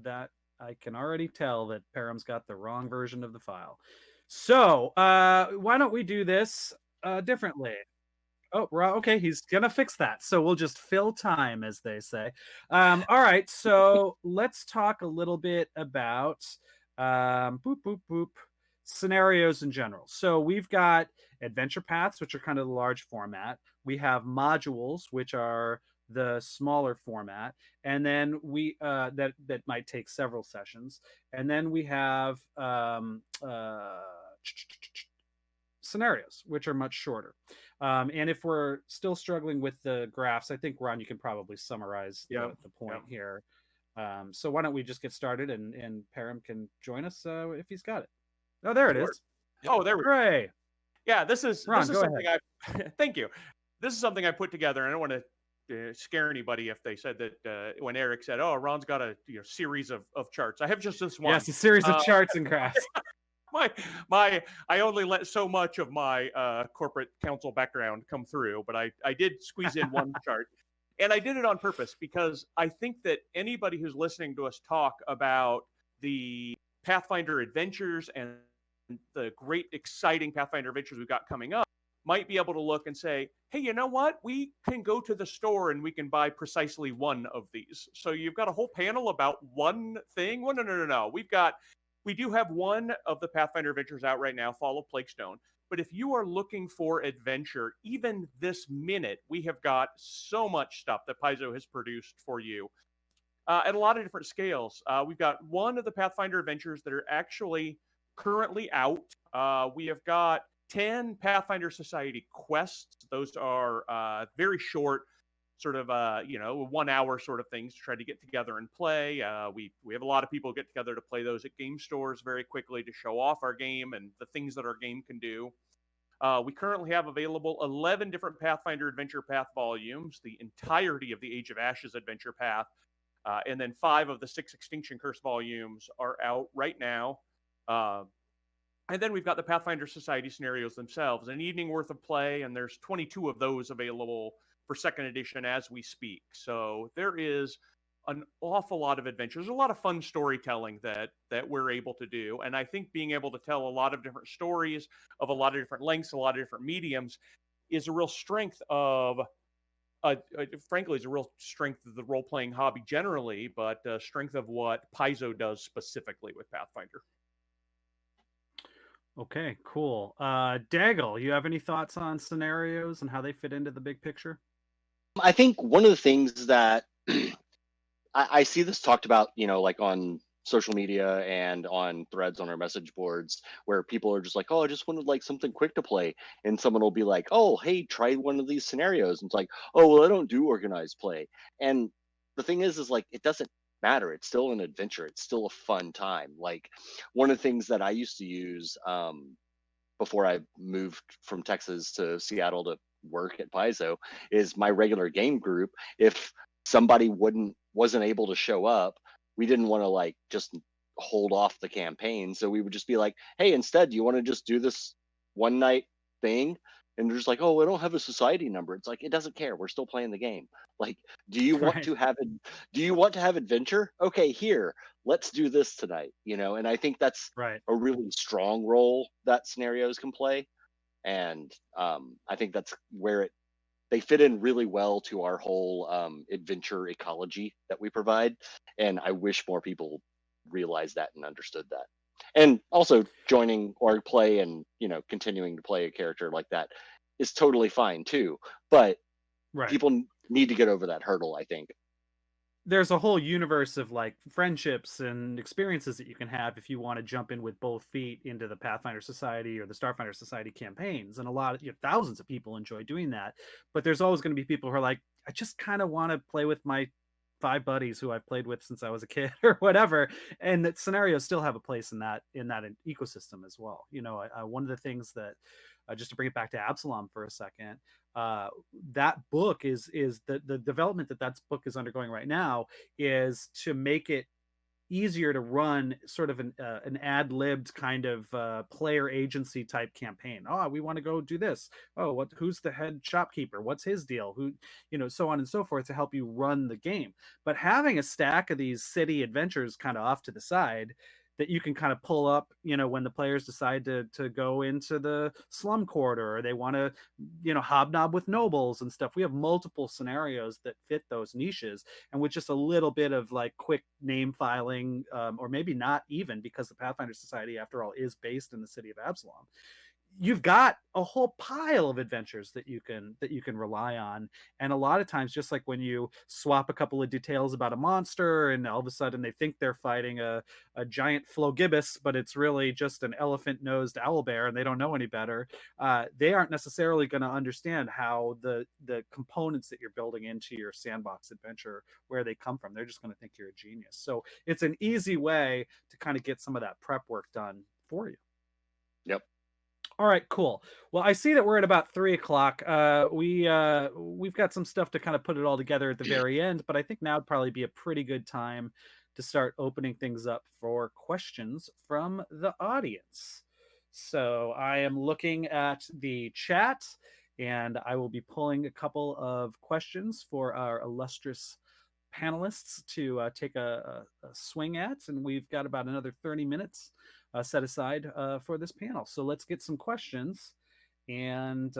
that. I can already tell that Param's got the wrong version of the file. So why don't we do this differently? Oh, okay. He's gonna fix that. So we'll just fill time, as they say. All right. So let's talk a little bit about scenarios in general. So we've got adventure paths, which are kind of the large format. We have modules, which are the smaller format, and then we that might take several sessions, and then we have scenarios, which are much shorter. And if we're still struggling with the graphs, I think, Ron, you can probably summarize the point here. So why don't we just get started, and Param can join us if he's got it. Oh, there it is. Oh, there we go. Hooray. Yeah, this is Ron, go something thank you. This is something I put together, and I don't want to scare anybody if they said that when Erik said, "Oh, Ron's got a series of charts." I have just this one. Yes, a series of charts and graphs. I only let so much of my corporate counsel background come through, but I did squeeze in one chart, and I did it on purpose because I think that anybody who's listening to us talk about the Pathfinder adventures and the great, exciting Pathfinder adventures we've got coming up might be able to look and say, hey, you know what? We can go to the store and we can buy precisely one of these. So you've got a whole panel about one thing? Well, no. We do have one of the Pathfinder adventures out right now, Fall of Plaguestone. But if you are looking for adventure, even this minute, we have got so much stuff that Paizo has produced for you at a lot of different scales. We've got one of the Pathfinder adventures that are actually currently out. We have got 10 Pathfinder Society quests. Those are very short, sort of 1 hour sort of things to try to get together and play. We have a lot of people get together to play those at game stores very quickly to show off our game and the things that our game can do. We currently have available 11 different Pathfinder Adventure Path volumes, the entirety of the Age of Ashes Adventure Path, and then 5 of the 6 Extinction Curse volumes are out right now. And then we've got the Pathfinder Society scenarios themselves, an evening worth of play, and there's 22 of those available for second edition as we speak. So there is an awful lot of adventures, a lot of fun storytelling that we're able to do. And I think being able to tell a lot of different stories of a lot of different lengths, a lot of different mediums is a real strength of, frankly, is a real strength of the role-playing hobby generally, but strength of what Paizo does specifically with Pathfinder. Okay, cool. Daigle, you have any thoughts on scenarios and how they fit into the big picture? I think one of the things that I see this talked about, like on social media and on threads on our message boards, where people are just like, oh, I just wanted like something quick to play. And someone will be like, oh, hey, try one of these scenarios. And it's like, oh, well, I don't do organized play. And the thing is like, it doesn't matter. It's still an adventure. It's still a fun time. Like one of the things that I used to use before I moved from Texas to Seattle to work at Paizo is my regular game group. If somebody wasn't able to show up, we didn't want to like just hold off the campaign. So we would just be like, hey, instead, do you want to just do this one night thing? And they're just like, oh, I don't have a society number. It's like, it doesn't care. We're still playing the game. Like, do you want Right. to have it? Do you want to have adventure? Okay, here, let's do this tonight. And I think that's Right. a really strong role that scenarios can play. And I think that's where they fit in really well to our whole adventure ecology that we provide. And I wish more people realized that and understood that. And also joining or play and continuing to play a character like that is totally fine too. But Right. people need to get over that hurdle, I think. There's a whole universe of like friendships and experiences that you can have if you want to jump in with both feet into the Pathfinder Society or the Starfinder Society campaigns. And a lot of thousands of people enjoy doing that. But there's always going to be people who are like, I just kind of want to play with my 5 buddies who I've played with since I was a kid or whatever. And that scenarios still have a place in that ecosystem as well. One of the things that just to bring it back to Absalom for a second, that book is the development that book is undergoing right now is to make it easier to run sort of an ad-libbed kind of player agency type campaign. Oh, we want to go do this. Oh, who's the head shopkeeper? What's his deal? Who, so on and so forth to help you run the game. But having a stack of these city adventures kind of off to the side that you can kind of pull up, when the players decide to go into the slum corridor or they want to, hobnob with nobles and stuff. We have multiple scenarios that fit those niches. And with just a little bit of like quick name filing, or maybe not even, because the Pathfinder Society, after all, is based in the city of Absalom, you've got a whole pile of adventures that you can rely on. And a lot of times, just like when you swap a couple of details about a monster and all of a sudden they think they're fighting a giant Flogibus, but it's really just an elephant-nosed owlbear and they don't know any better, they aren't necessarily going to understand how the components that you're building into your sandbox adventure, where they come from. They're just going to think you're a genius. So it's an easy way to kind of get some of that prep work done for you. Yep. All right, cool. Well, I see that we're at about 3:00. We've got some stuff to kind of put it all together at the very end, but I think now would probably be a pretty good time to start opening things up for questions from the audience. So I am looking at the chat, and I will be pulling a couple of questions for our illustrious panelists to take a swing at, and we've got about another 30 minutes set aside for this panel. So let's get some questions, and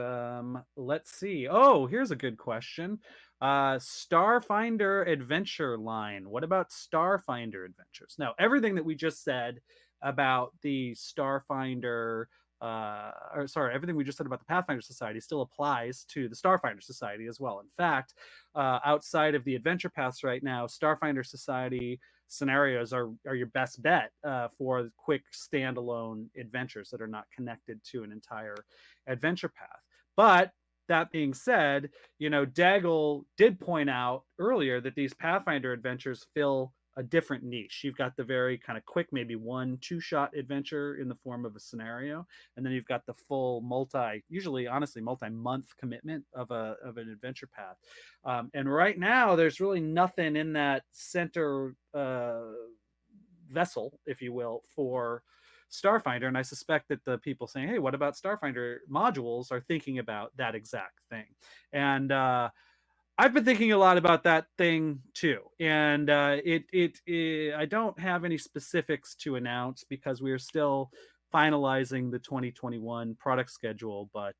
let's see. Oh, here's a good question. Starfinder Adventure line. What about Starfinder Adventures? Now, everything that we just said about the Starfinder, everything we just said about the Pathfinder Society still applies to the Starfinder Society as well. In fact, outside of the adventure paths right now, Starfinder Society scenarios are your best bet for quick standalone adventures that are not connected to an entire adventure path. But that being said, Daigle did point out earlier that these Pathfinder adventures fill a different niche. You've got the very kind of quick, maybe 1-2 shot adventure in the form of a scenario, and then you've got the full multi-month commitment of an adventure path. And right now, there's really nothing in that center vessel, if you will, for Starfinder. And I suspect that the people saying, "Hey, what about Starfinder modules?" are thinking about that exact thing. And I've been thinking a lot about that thing too, and I don't have any specifics to announce because we're still finalizing the 2021 product schedule. But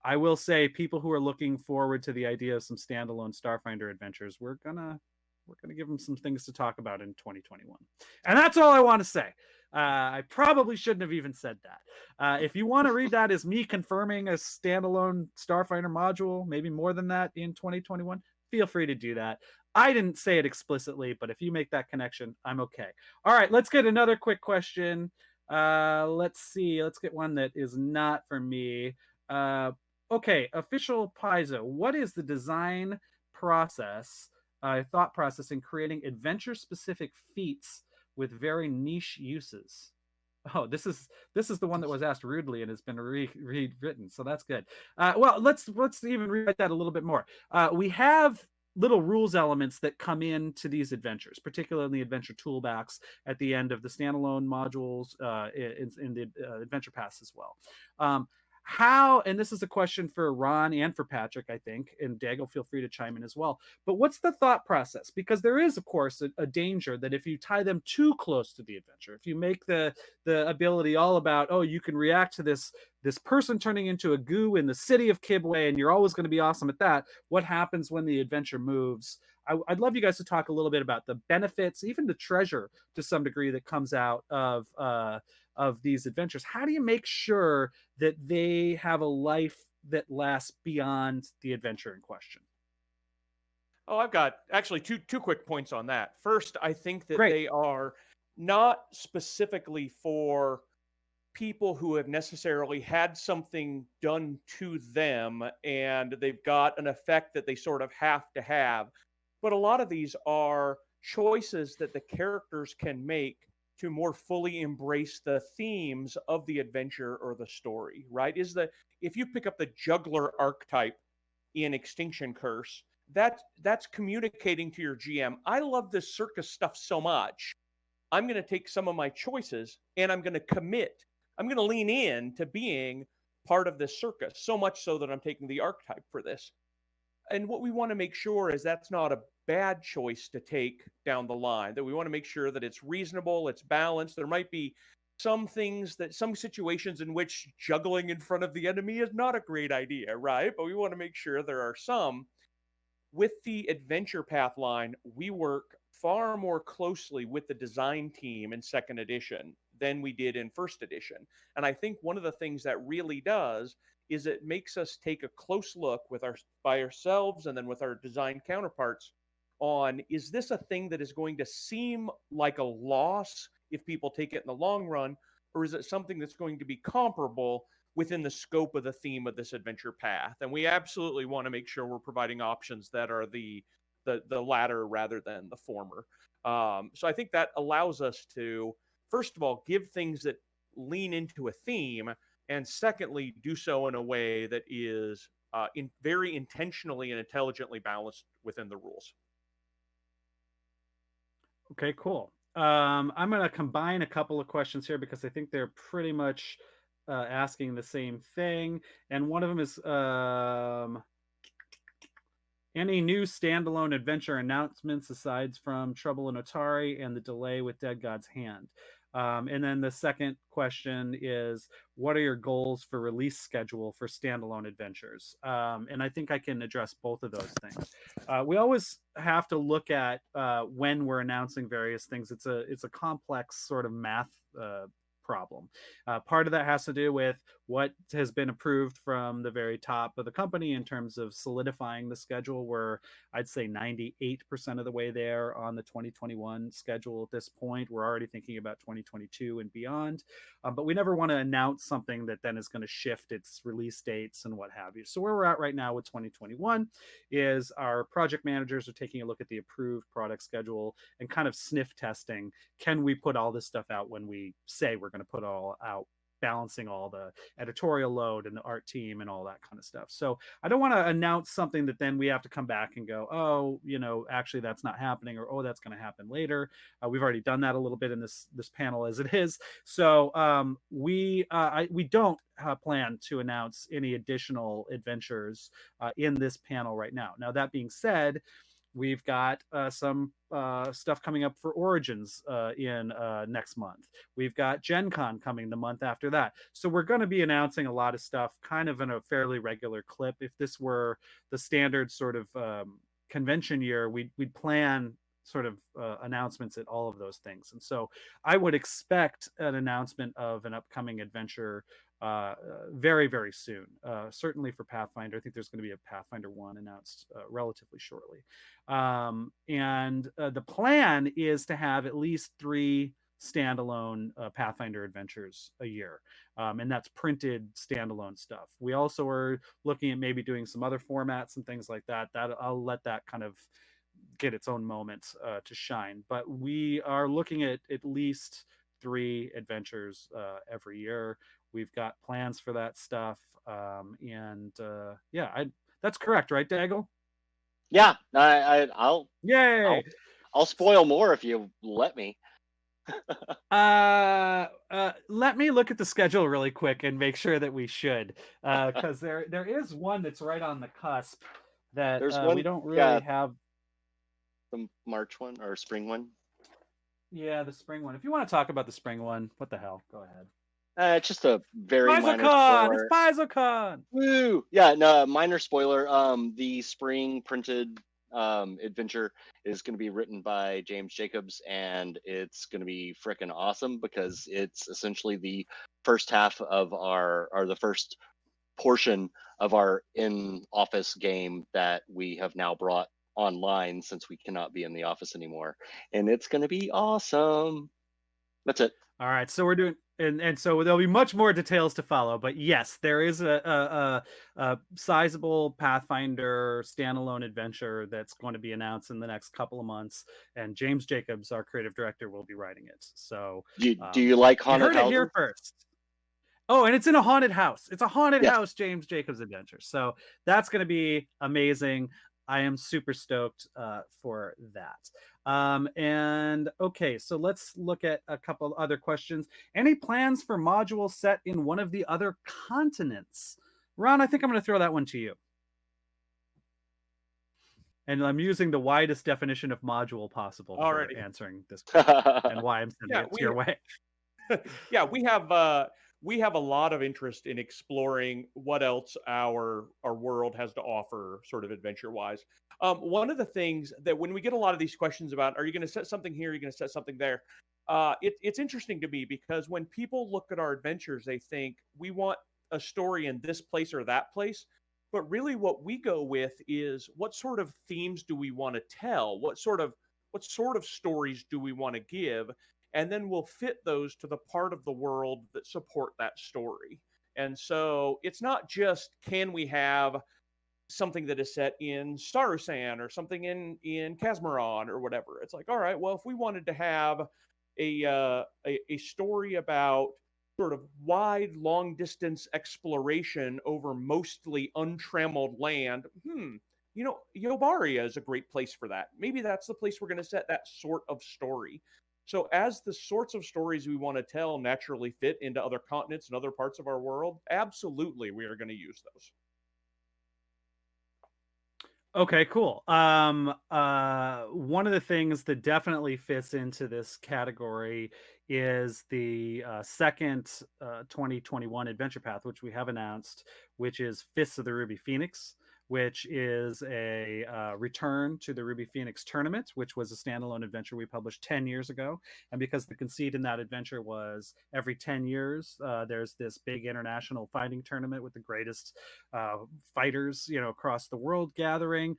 I will say, people who are looking forward to the idea of some standalone Starfinder adventures, we're gonna give them some things to talk about in 2021, and that's all I want to say. I probably shouldn't have even said that. If you want to read that as me confirming a standalone Starfinder module, maybe more than that in 2021, feel free to do that. I didn't say it explicitly, but if you make that connection, I'm okay. All right, let's get another quick question. Let's see. Let's get one that is not for me. Okay, official Paizo. What is the design process, thought process in creating adventure-specific feats with very niche uses? Oh, this is the one that was asked rudely and has been rewritten, so that's good. Well, let's even rewrite that a little bit more. We have little rules elements that come into these adventures, particularly in the adventure toolbox at the end of the standalone modules, in the adventure paths as well. How, and this is a question for Ron and for Patrick, I think, and Daigle, feel free to chime in as well. But what's the thought process? Because there is, of course, a danger that if you tie them too close to the adventure, if you make the ability all about, oh, you can react to this person turning into a goo in the city of Kibwe, and you're always going to be awesome at that. What happens when the adventure moves? I'd love you guys to talk a little bit about the benefits, even the treasure to some degree that comes out of these adventures. How do you make sure that they have a life that lasts beyond the adventure in question? Oh, I've got actually two quick points on that. First, I think that Great. they are not specifically for people who have necessarily had something done to them and they've got an effect that they sort of have to have. But a lot of these are choices that the characters can make to more fully embrace the themes of the adventure or the story, right? If you pick up the juggler archetype in Extinction Curse, that's communicating to your GM, I love this circus stuff so much. I'm going to take some of my choices and I'm going to commit. I'm going to lean in to being part of this circus, so much so that I'm taking the archetype for this. And what we want to make sure is that's not a bad choice to take down the line, that we want to make sure that it's reasonable, it's balanced. There might be some situations in which juggling in front of the enemy is not a great idea, right? But we want to make sure there are some. With the adventure path line, we work far more closely with the design team in second edition than we did in first edition. And I think one of the things that really does is it makes us take a close look by ourselves and then with our design counterparts on, is this a thing that is going to seem like a loss if people take it in the long run, or is it something that's going to be comparable within the scope of the theme of this adventure path? And we absolutely want to make sure we're providing options that are the latter rather than the former. So I think that allows us to, first of all, give things that lean into a theme, and secondly, do so in a way that is very intentionally and intelligently balanced within the rules. Okay, cool. I'm going to combine a couple of questions here because I think they're pretty much asking the same thing. And one of them is any new standalone adventure announcements aside from Trouble in Otari and the delay with Dead God's Hand? And then the second question is, what are your goals for release schedule for standalone adventures? And I think I can address both of those things. We always have to look at when we're announcing various things. It's a complex sort of math problem. Part of that has to do with what has been approved from the very top of the company in terms of solidifying the schedule. We're, I'd say, 98% of the way there on the 2021 schedule at this point. We're already thinking about 2022 and beyond, but we never want to announce something that then is going to shift its release dates and what have you. So where we're at right now with 2021 is our project managers are taking a look at the approved product schedule and kind of sniff testing, can we put all this stuff out when we say we're going to put it all out, balancing all the editorial load and the art team and all that kind of stuff. So I don't want to announce something that then we have to come back and go, oh, actually that's not happening, or oh, that's going to happen later. We've already done that a little bit in this panel as it is. So we don't plan to announce any additional adventures in this panel right now. Now, that being said, we've got some stuff coming up for Origins in next month. We've got Gen Con coming the month after that. So we're going to be announcing a lot of stuff kind of in a fairly regular clip. If this were the standard sort of convention year, we'd plan sort of announcements at all of those things. And so I would expect an announcement of an upcoming adventure very, very soon. Certainly for Pathfinder. I think there's going to be a Pathfinder 1 announced relatively shortly. And the plan is to have at least 3 standalone Pathfinder adventures a year. And that's printed standalone stuff. We also are looking at maybe doing some other formats and things like that. I'll let that kind of get its own moment to shine. But we are looking at least 3 adventures every year. We've got plans for that stuff. That's correct, right, Daigle? Yeah, I'll Yay! I'll spoil more if you let me. Let me look at the schedule really quick and make sure that we should, because there is one that's right on the cusp that There's we one, don't really yeah, have. the March one or spring one. Yeah, the spring one. If you want to talk about the spring one, what the hell? Go ahead. It's just a very minor PaizoCon! It's spoiler. PaizoCon! Woo! Yeah, no, minor spoiler. The spring printed adventure is going to be written by James Jacobs, and it's going to be freaking awesome because it's essentially the first half of or the first portion of our in-office game that we have now brought online since we cannot be in the office anymore, and it's going to be awesome. That's it. All right, so we're doing, and so there'll be much more details to follow. But yes, there is a sizable Pathfinder standalone adventure that's going to be announced in the next couple of months, and James Jacobs, our creative director, will be writing it. So, Do you like you haunted heard it here houses? first. Oh, and it's in a haunted house. It's a haunted Yes. house, James Jacobs adventure. So that's going to be amazing. I am super stoked for that. And okay, so let's look at a couple other questions. Any plans for modules set in one of the other continents? Ron, I think I'm going to throw that one to you. And I'm using the widest definition of module possible for Alrighty. answering this question and why I'm sending it your way. Yeah, we have a lot of interest in exploring what else our world has to offer, sort of adventure wise. One of the things that when we get a lot of these questions about, are you going to set something here? Are you going to set something there? It's interesting to me because when people look at our adventures, they think we want a story in this place or that place. But really what we go with is what sort of themes do we want to tell? What sort of stories do we want to give? And then we'll fit those to the part of the world that support that story. And so it's not just, can we have something that is set in Starusan or something in Casmeron or whatever. It's like, all right, well, if we wanted to have a story about sort of wide, long distance exploration over mostly untrammeled land, Yobaria is a great place for that. Maybe that's the place we're going to set that sort of story. So as the sorts of stories we want to tell naturally fit into other continents and other parts of our world, absolutely we are going to use those. Okay, cool. One of the things that definitely fits into this category is the second 2021 adventure path, which we have announced, which is Fists of the Ruby Phoenix, which is a return to the Ruby Phoenix tournament, which was a standalone adventure we published 10 years ago. And because the conceit in that adventure was every 10 years, there's this big international fighting tournament with the greatest fighters, across the world gathering.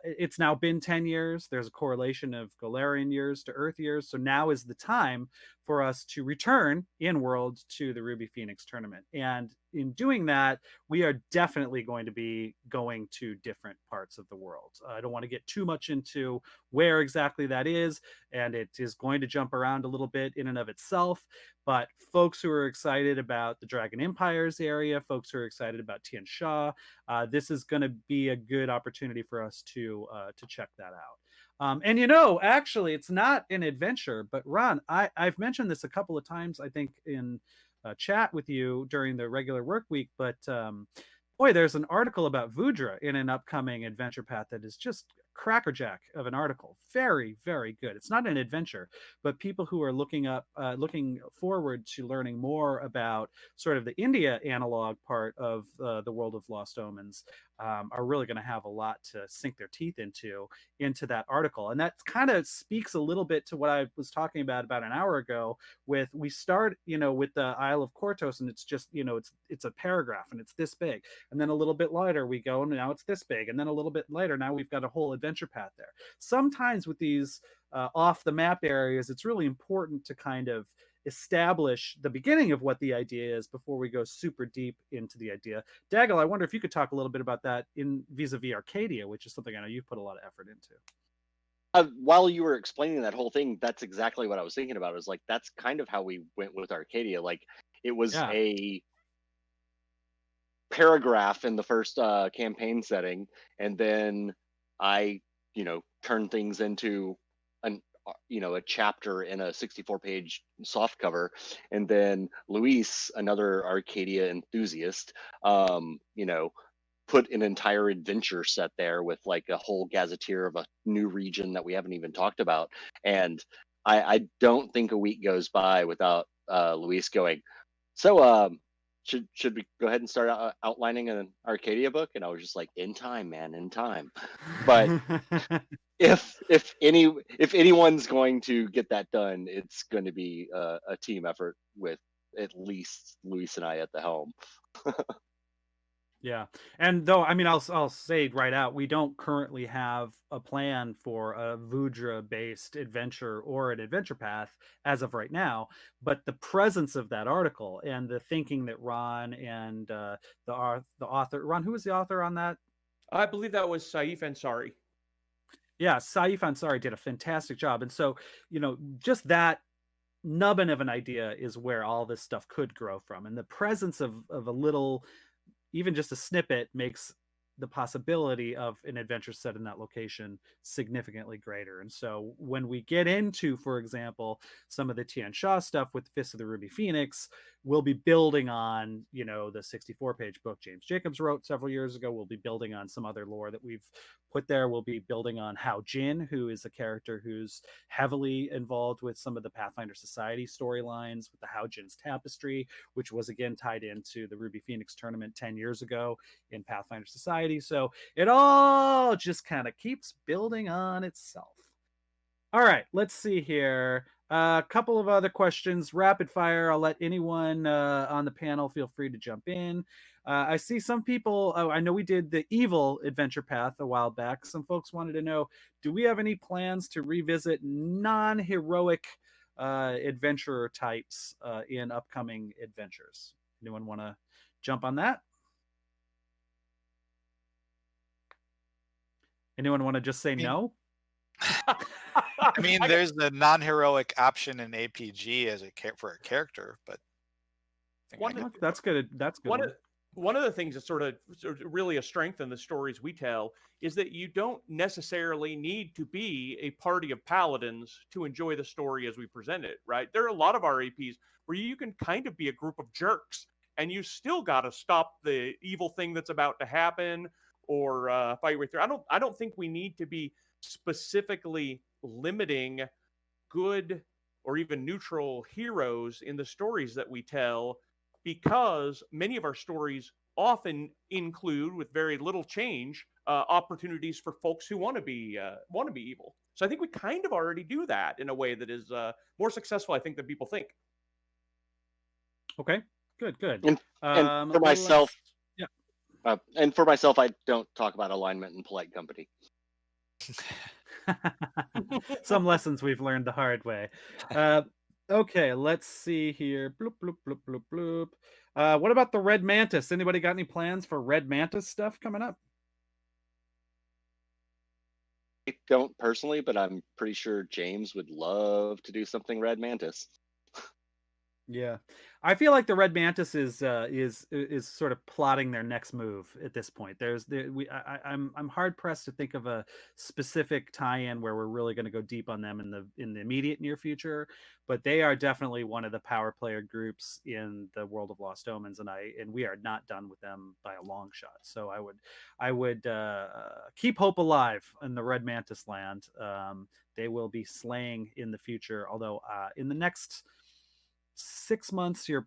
It's now been 10 years. There's a correlation of Galarian years to Earth years. So now is the time for us to return in world to the Ruby Phoenix tournament. And in doing that, we are definitely going to be going to different parts of the world. I don't want to get too much into where exactly that is, and it is going to jump around a little bit in and of itself. But folks who are excited about the Dragon Empires area, folks who are excited about Tian Sha, this is going to be a good opportunity for us to check that out. And actually, it's not an adventure, but Ron, I've mentioned this a couple of times, I think, in chat with you during the regular work week, but boy, there's an article about Vudra in an upcoming adventure path that is just crackerjack of an article. Very, very good. It's not an adventure, but people who are looking forward to learning more about sort of the India analog part of the world of Lost Omens are really going to have a lot to sink their teeth into that article. And that kind of speaks a little bit to what I was talking about an hour ago we start, with the Isle of Kortos, and it's just, it's a paragraph and it's this big. And then a little bit later we go, and now it's this big. And then a little bit later, now we've got a whole adventure path there. Sometimes with these off the map areas, it's really important to kind of establish the beginning of what the idea is before we go super deep into the idea. Daigle, I wonder if you could talk a little bit about that in vis-a-vis Arcadia, which is something I know you've put a lot of effort into. While you were explaining that whole thing, that's exactly what I was thinking about. It was like, that's kind of how we went with Arcadia. Like, it was a paragraph in the first campaign setting, and then I, turn things into a chapter in a 64-page softcover, and then Luis, another Arcadia enthusiast, put an entire adventure set there with like a whole gazetteer of a new region that we haven't even talked about. And I don't think a week goes by without Luis going, so should we go ahead and start outlining an Arcadia book? And I was just like, in time, man, in time. But if anyone's going to get that done, it's going to be a team effort with at least Luis and I at the helm. Yeah. And though, I mean, I'll say right out, we don't currently have a plan for a Vudra based adventure or an adventure path as of right now, but the presence of that article and the thinking that Ron and the author, Ron, who was the author on that? I believe that was Saif Ansari. Yeah, Saif Ansari did a fantastic job. And so, just that nubbin of an idea is where all this stuff could grow from. And the presence of a little, even just a snippet, makes the possibility of an adventure set in that location significantly greater. And so when we get into, for example, some of the Tian Sha stuff with Fist of the Ruby Phoenix, we'll be building on, the 64-page book James Jacobs wrote several years ago. We'll be building on some other lore that we've put there. We'll be building on Hao Jin, who is a character who's heavily involved with some of the Pathfinder Society storylines with the Hao Jin's Tapestry, which was again tied into the Ruby Phoenix tournament 10 years ago in Pathfinder Society. So it all just kind of keeps building on itself. All right, let's see here. A couple of other questions, rapid fire. I'll let anyone on the panel feel free to jump in. I see some people, I know we did the Evil Adventure Path a while back. Some folks wanted to know, do we have any plans to revisit non-heroic adventurer types in upcoming adventures? Anyone want to jump on that? Anyone want to just say no? I mean, there's the non-heroic option in APG as for a character, but that's good. That's good. One of the things that's sort of really a strength in the stories we tell is that you don't necessarily need to be a party of paladins to enjoy the story as we present it, right? There are a lot of our APs where you can kind of be a group of jerks and you still got to stop the evil thing that's about to happen or fight your way through. I don't think we need to be specifically limiting good or even neutral heroes in the stories that we tell, because many of our stories often include, with very little change, opportunities for folks who want to be evil. So I think we kind of already do that in a way that is more successful, I think, than people think. Okay, good. And for myself, and for myself, I don't talk about alignment in polite company. Some lessons we've learned the hard way. Okay, let's see here. Bloop, bloop, bloop, bloop, bloop. What about the Red Mantis? Anybody got any plans for Red Mantis stuff coming up? I don't personally, but I'm pretty sure James would love to do something Red Mantis. Yeah, I feel like the Red Mantis is sort of plotting their next move at this point. I'm hard pressed to think of a specific tie-in where we're really going to go deep on them in the immediate near future, but they are definitely one of the power player groups in the World of Lost Omens, and we are not done with them by a long shot. So I would keep hope alive in the Red Mantis land. They will be slaying in the future, although in the next 6 months your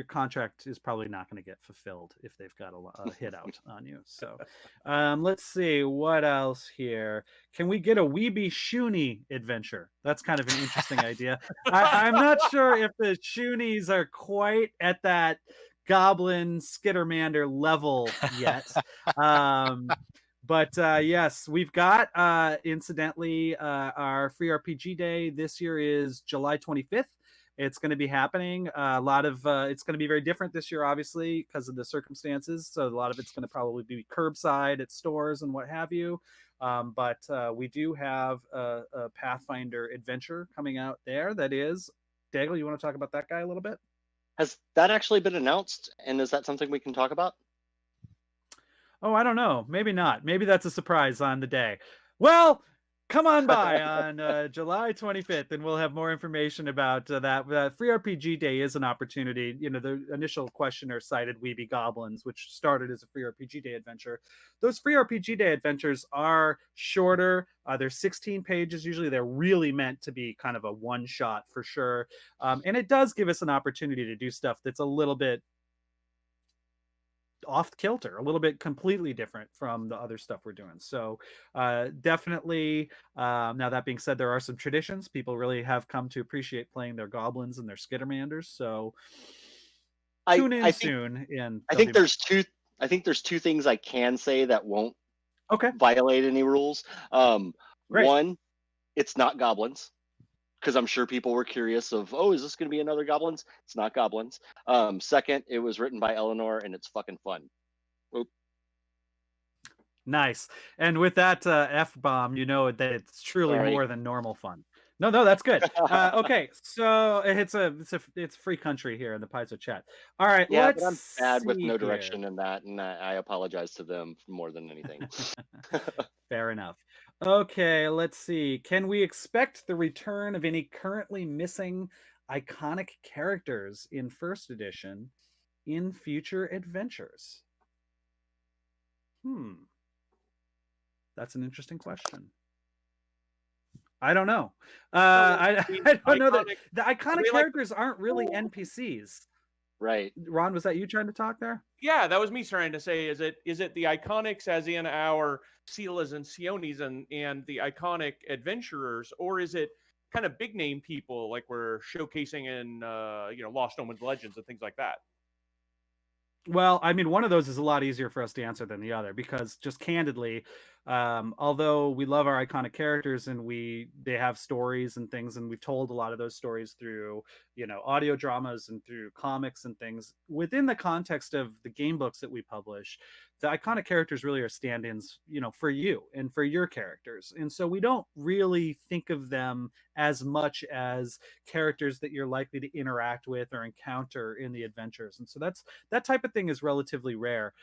contract is probably not going to get fulfilled if they've got a hit out on you. So let's see what else here. Can we get a Weeby Shoonie adventure? That's kind of an interesting idea. I'm not sure if the Shoonies are quite at that Goblin Skittermander level yet. But yes, we've got incidentally our free RPG day this year is July 25th. It's going to be happening. A lot of it's going to be very different this year, obviously, because of the circumstances. So a lot of it's going to probably be curbside at stores and what have you. But we do have a Pathfinder adventure coming out there. That is, Daigle, you want to talk about that guy a little bit? Has that actually been announced? And is that something we can talk about? Oh, I don't know. Maybe not. Maybe that's a surprise on the day. Well, come on by on July 25th, and we'll have more information about that. Free RPG Day is an opportunity. You know, the initial questioner cited Weeby Goblins, which started as a free RPG Day adventure. Those free RPG Day adventures are shorter. They're 16 pages. Usually they're really meant to be kind of a one-shot for sure. And it does give us an opportunity to do stuff that's a little bit off kilter, a little bit completely different from the other stuff we're doing. So definitely, now that being said, there are some traditions. People really have come to appreciate playing their goblins and their skittermanders. So tune in soon. And I think there's two things I can say that won't violate any rules. One, it's not goblins, because I'm sure people were curious of, oh, is this going to be another goblins? It's not goblins. Second, it was written by Eleanor, and it's fucking fun. Oop. Nice. And with that F-bomb, you know that it's truly more than normal fun. No, that's good. Okay, so it's a free country here in the Paizo chat. All right, yeah, let's but I'm bad with no here. direction in that, and I apologize to them more than anything. Fair enough. Okay, let's see. Can we expect the return of any currently missing iconic characters in first edition in future adventures? That's an interesting question. I don't know. I don't know that the iconic characters aren't really NPCs. Right. Ron, was that you trying to talk there? Yeah, that was me trying to say, is it the iconics as in our Seelas and Sionis and the iconic adventurers, or is it kind of big name people like we're showcasing in Lost Omens Legends and things like that? Well, I mean, one of those is a lot easier for us to answer than the other, because just candidly, although we love our iconic characters and they have stories and things, and we've told a lot of those stories through, audio dramas and through comics and things, within the context of the game books that we publish, the iconic characters really are stand-ins, for you and for your characters. And so we don't really think of them as much as characters that you're likely to interact with or encounter in the adventures. And so that type of thing is relatively rare.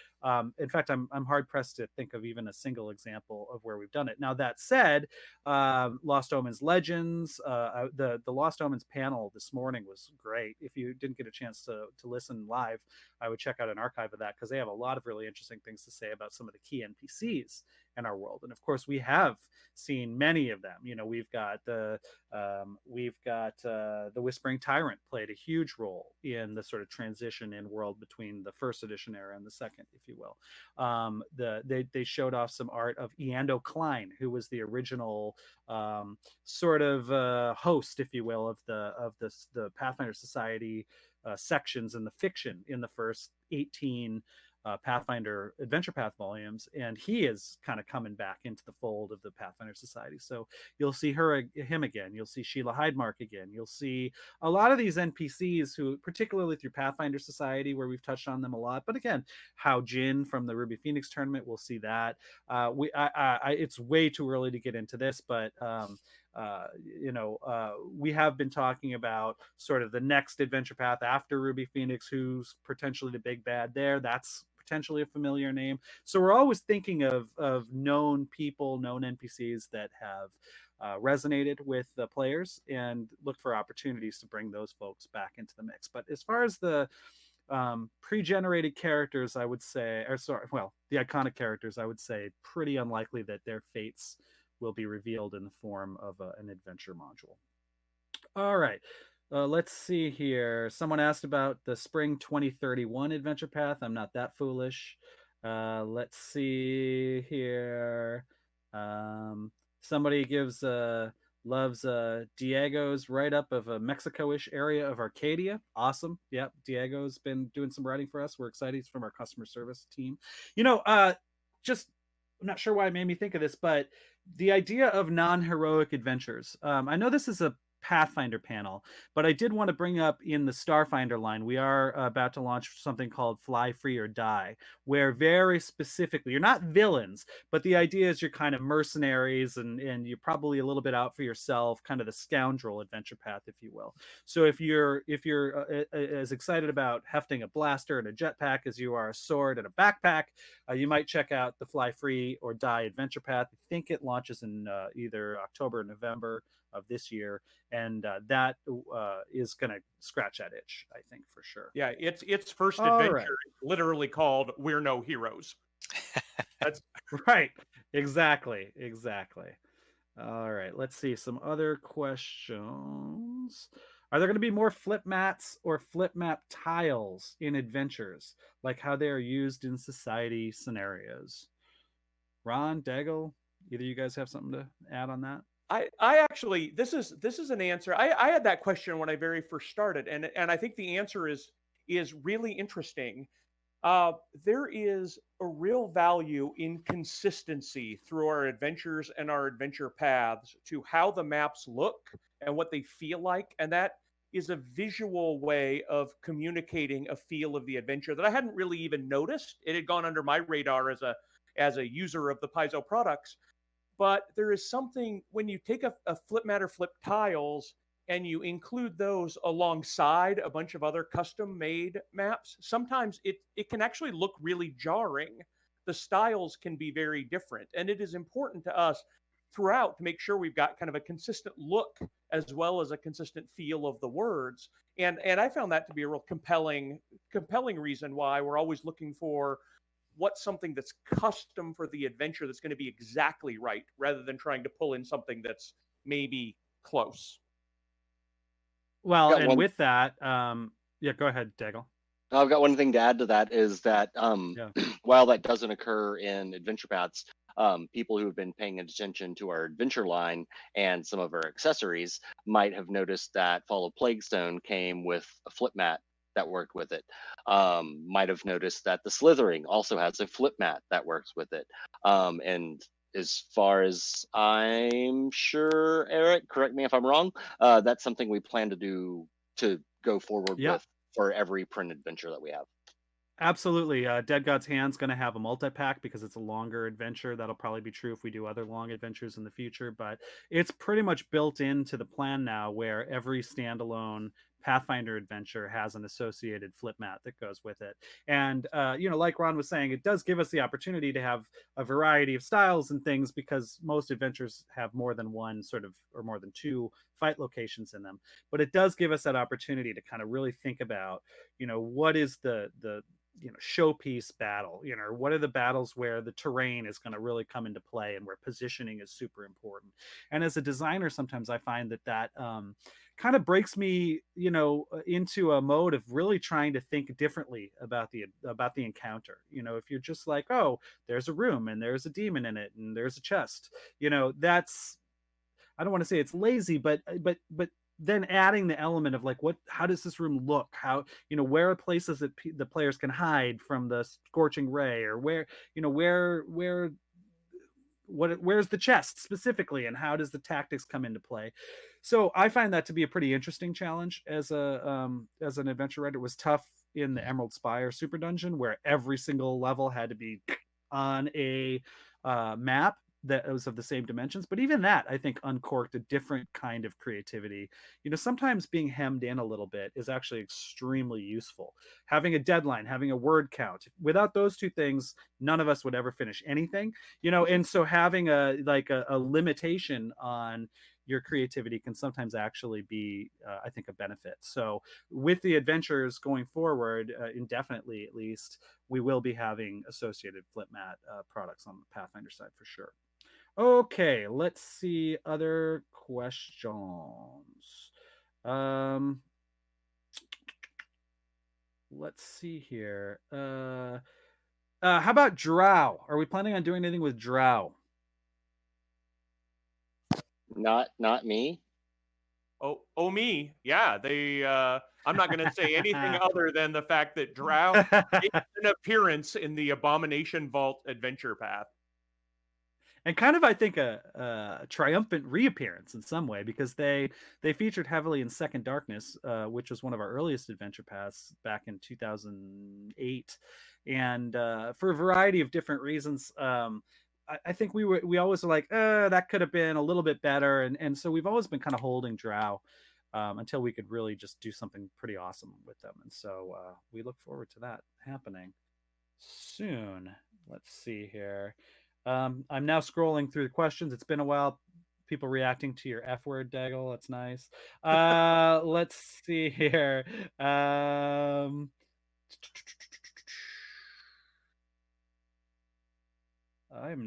In fact, I'm hard pressed to think of even a single example of where we've done it. Now, that said, Lost Omens Legends, the Lost Omens panel this morning was great. If you didn't get a chance to listen live, I would check out an archive of that, because they have a lot of really interesting things to say about some of the key NPCs in our world. And of course, we have seen many of them. We've got the Whispering Tyrant played a huge role in the sort of transition in world between the first edition era and the second, if you will. They showed off some art of Eando Klein, who was the original sort of host, if you will, of the Pathfinder Society sections in the fiction in the first 18 Pathfinder Adventure Path volumes, and he is kind of coming back into the fold of the Pathfinder Society. So you'll see him again. You'll see Sheila Hydemark again. You'll see a lot of these NPCs who, particularly through Pathfinder Society, where we've touched on them a lot. But again, Hao Jin from the Ruby Phoenix tournament, we'll see that. It's way too early to get into this, but we have been talking about sort of the next adventure path after Ruby Phoenix, who's potentially the big bad there. That's potentially a familiar name. So we're always thinking of known people, known NPCs that have resonated with the players, and look for opportunities to bring those folks back into the mix. But as far as the pre-generated characters, I would say, the iconic characters, I would say pretty unlikely that their fates will be revealed in the form of an adventure module. All right. Let's see here. Someone asked about the spring 2031 adventure path. I'm not that foolish. Let's see here. Somebody loves Diego's write-up of a Mexico-ish area of Arcadia. Awesome. Yep, Diego's been doing some writing for us. We're excited. He's from our customer service team. I'm not sure why it made me think of this, but the idea of non-heroic adventures. I know this is a Pathfinder panel. But I did want to bring up in the Starfinder line, we are about to launch something called Fly Free or Die, where very specifically, you're not villains, but the idea is you're kind of mercenaries and you're probably a little bit out for yourself, kind of the scoundrel adventure path, if you will. So if you're as excited about hefting a blaster and a jetpack as you are a sword and a backpack, you might check out the Fly Free or Die adventure path. I think it launches in either October or November of this year, and that is going to scratch that itch, I think, for sure. Yeah, its first All adventure right. is literally called "We're No Heroes." That's right. Exactly. All right. Let's see some other questions. Are there going to be more flip mats or flip map tiles in adventures, like how they are used in society scenarios? Ron, Daigle, either of you guys have something to add on that? I actually, this is an answer. I had that question when I very first started, and I think the answer is really interesting. There is a real value in consistency through our adventures and our adventure paths to how the maps look and what they feel like, and that is a visual way of communicating a feel of the adventure that I hadn't really even noticed. It had gone under my radar as a user of the Paizo products. But there is something when you take a flip mat or flip tiles and you include those alongside a bunch of other custom made maps, sometimes it can actually look really jarring. The styles can be very different. And it is important to us throughout to make sure we've got kind of a consistent look as well as a consistent feel of the words. And I found that to be a real compelling reason why we're always looking for what's something that's custom for the adventure that's going to be exactly right, rather than trying to pull in something that's maybe close. Well, and with that, yeah, go ahead, Daigle. I've got one thing to add to that is that while that doesn't occur in adventure paths, people who have been paying attention to our adventure line and some of our accessories might have noticed that Fall of Plaguestone came with a flip mat that worked with it. Might have noticed that the Slithering also has a flip mat that works with it. And as far as I'm sure, Eric, correct me if I'm wrong, that's something we plan to do to go forward with for every print adventure that we have. Absolutely. Dead God's Hand's going to have a multi-pack because it's a longer adventure. That'll probably be true if we do other long adventures in the future, but it's pretty much built into the plan now where every standalone Pathfinder adventure has an associated flip mat that goes with it. And, like Ron was saying, it does give us the opportunity to have a variety of styles and things because most adventures have more than one sort of, or more than two fight locations in them. But it does give us that opportunity to kind of really think about, what is the showpiece battle, what are the battles where the terrain is going to really come into play and where positioning is super important. And as a designer, sometimes I find that kind of breaks me into a mode of really trying to think differently about the encounter. If you're just like, oh, there's a room and there's a demon in it and there's a chest, that's, I don't want to say it's lazy, but then adding the element of like, how does this room look? How, where are places that the players can hide from the scorching ray, or where's the chest specifically, and how does the tactics come into play? So I find that to be a pretty interesting challenge as an adventure writer. It was tough in the Emerald Spire Super Dungeon where every single level had to be on a map that was of the same dimensions, but even that I think uncorked a different kind of creativity. Sometimes being hemmed in a little bit is actually extremely useful. Having a deadline, having a word count, without those two things, none of us would ever finish anything. And so having a limitation on your creativity can sometimes actually be, I think, a benefit. So with the adventures going forward, indefinitely at least, we will be having associated flip mat products on the Pathfinder side for sure. Okay, let's see other questions. Let's see here. How about Drow? Are we planning on doing anything with Drow? Not me. Oh, me. Yeah, they. I'm not going to say anything other than the fact that Drow made an appearance in the Abomination Vault adventure path. and kind of, I think, a triumphant reappearance in some way, because they featured heavily in Second Darkness, which was one of our earliest adventure paths back in 2008, and for a variety of different reasons. I think we always were like, that could have been a little bit better, and so we've always been kind of holding drow until we could really just do something pretty awesome with them, and so we look forward to that happening soon. Let's see here. I'm now scrolling through the questions. It's been a while. People reacting to your F word, Daigle. That's nice. Let's see here. I'm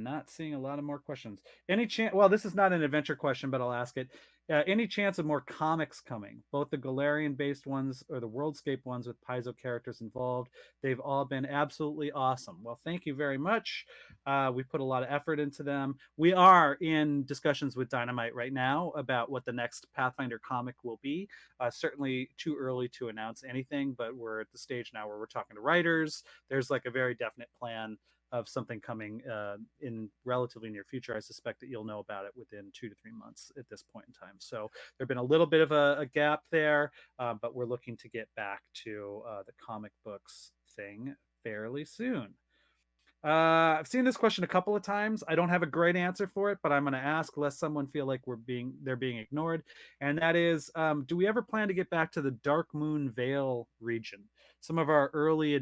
not seeing a lot of more questions. Any chance? Well, this is not an adventure question, but I'll ask it. Any chance of more comics coming? Both the Galarian-based ones or the Worldscape ones with Paizo characters involved. They've all been absolutely awesome. Well, thank you very much. We put a lot of effort into them. We are in discussions with Dynamite right now about what the next Pathfinder comic will be. Certainly too early to announce anything, but we're at the stage now where we're talking to writers. There's like a very definite plan of something coming in relatively near future. I suspect that you'll know about it within 2 to 3 months at this point in time. So there's been a little bit of a gap there, but we're looking to get back to the comic books thing fairly soon. I've seen this question a couple of times. I don't have a great answer for it, but I'm going to ask lest someone feel like they're being ignored. And that is, do we ever plan to get back to the Dark Moon Vale region? Some of our early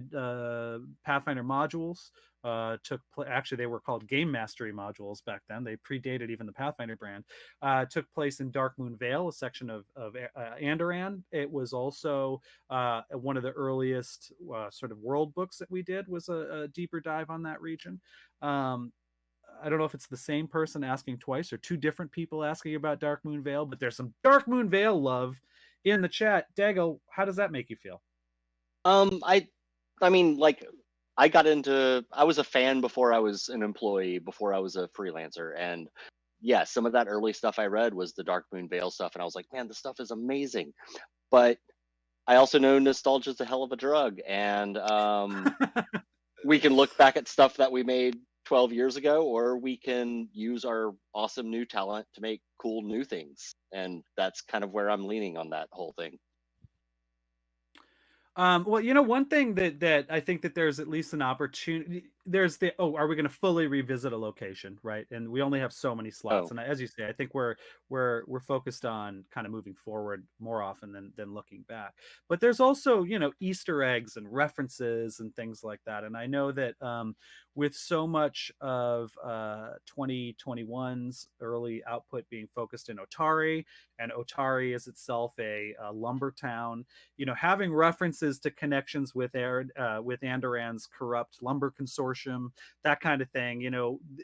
Pathfinder modules actually, they were called Game Mastery modules back then. They predated even the Pathfinder brand. Took place in Dark Moon Vale, a section of Andoran. It was also one of the earliest sort of world books that we did, was a deeper dive on that region. I don't know if it's the same person asking twice or two different people asking about Dark Moon Vale, but there's some Dark Moon Vale love in the chat. Daigle, how does that make you feel? I mean, like, I was a fan before I was an employee, before I was a freelancer. And yeah, some of that early stuff I read was the Dark Moon Vale stuff. And I was like, man, this stuff is amazing. But I also know nostalgia is a hell of a drug. And we can look back at stuff that we made 12 years ago, or we can use our awesome new talent to make cool new things. And that's kind of where I'm leaning on that whole thing. Well, one thing that I think that there's at least an opportunity. There's are we going to fully revisit a location, right? And we only have so many slots. And as you say, I think we're focused on kind of moving forward more often than looking back. But there's also Easter eggs and references and things like that. And I know that with so much of 2021's early output being focused in Otari, and Otari is itself a lumber town, having references to connections with Andoran's corrupt lumber consortium, that kind of thing,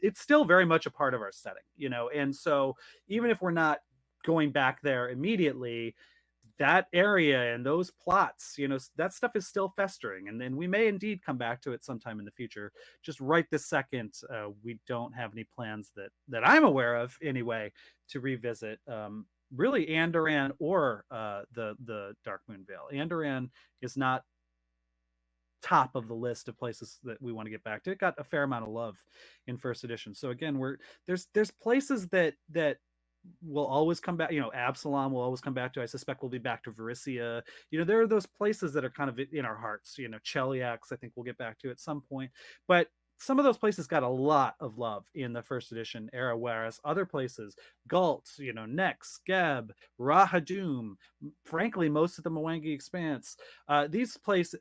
it's still very much a part of our setting, and so even if we're not going back there immediately, that area and those plots, that stuff is still festering, and then we may indeed come back to it sometime in the future. Just right this second, we don't have any plans that I'm aware of anyway to revisit really Andoran or the Dark Moon Vale. Andoran is not top of the list of places that we want to get back to. It got a fair amount of love in first edition. So again, there's places that will always come back. Absalom will always come back to. I suspect we'll be back to Varisia. There are those places that are kind of in our hearts. Cheliax, I think we'll get back to at some point. But some of those places got a lot of love in the first edition era, whereas other places, Galt, Nex, Geb, Rahadum, frankly, most of the Mwangi Expanse, these places,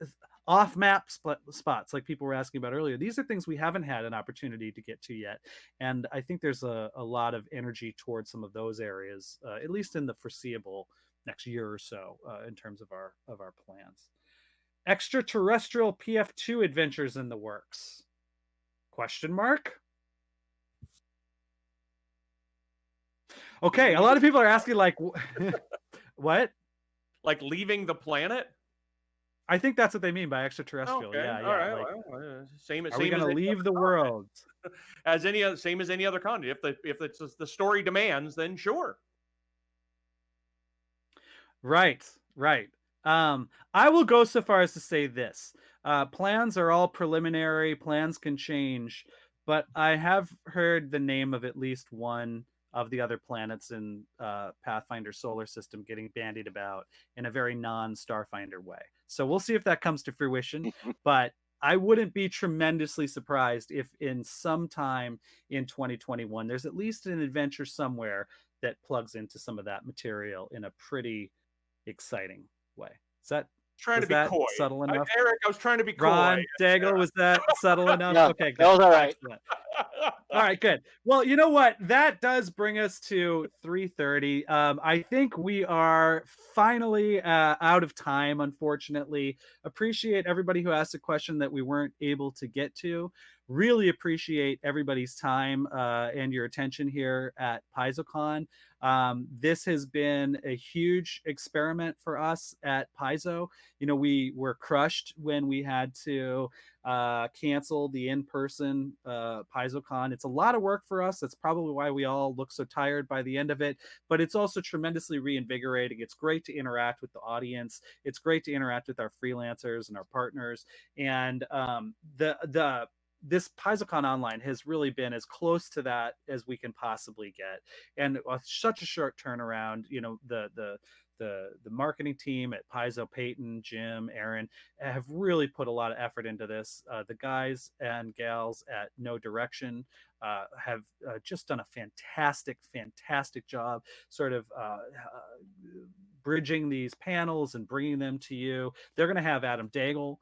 off-map spots like people were asking about earlier, these are things we haven't had an opportunity to get to yet, and I think there's a lot of energy towards some of those areas, at least in the foreseeable next year or so, in terms of our plans. Extraterrestrial PF2 adventures in the works? Question mark? Okay, a lot of people are asking, like, what? Like leaving the planet? I think that's what they mean by extraterrestrial. Okay. Yeah. All right. Like, well, same. Are we going to leave the world? Same as any other continent. If the story demands, then sure. Right. I will go so far as to say this: plans are all preliminary. Plans can change, but I have heard the name of at least one of the other planets in Pathfinder solar system getting bandied about in a very non-Starfinder way. So we'll see if that comes to fruition. But I wouldn't be tremendously surprised if in some time in 2021, there's at least an adventure somewhere that plugs into some of that material in a pretty exciting way. Is that Trying to be that coy. subtle enough? Eric, I was trying to be coy. Ron Daigle, was that subtle enough? Yeah, Okay, good. that was all right. Excellent. All right, good. Well, you know what? That does bring us to 3:30. I think we are finally out of time, unfortunately. Appreciate everybody who asked a question that we weren't able to get to. Really appreciate everybody's time and your attention here at PaizoCon. This has been a huge experiment for us at Paizo. You know, we were crushed when we had to cancel the in-person PaizoCon. It's a lot of work for us. That's probably why we all look so tired by the end of it, but it's also tremendously reinvigorating. It's great to interact with the audience. It's great to interact with our freelancers and our partners. And this PaizoConOnline has really been as close to that as we can possibly get, and such a short turnaround. You know, the marketing team at Paizo, Peyton, Jim, Aaron, have really put a lot of effort into this. The guys and gals at No Direction have just done a fantastic job sort of bridging these panels and bringing them to you. They're going to have Adam Daigle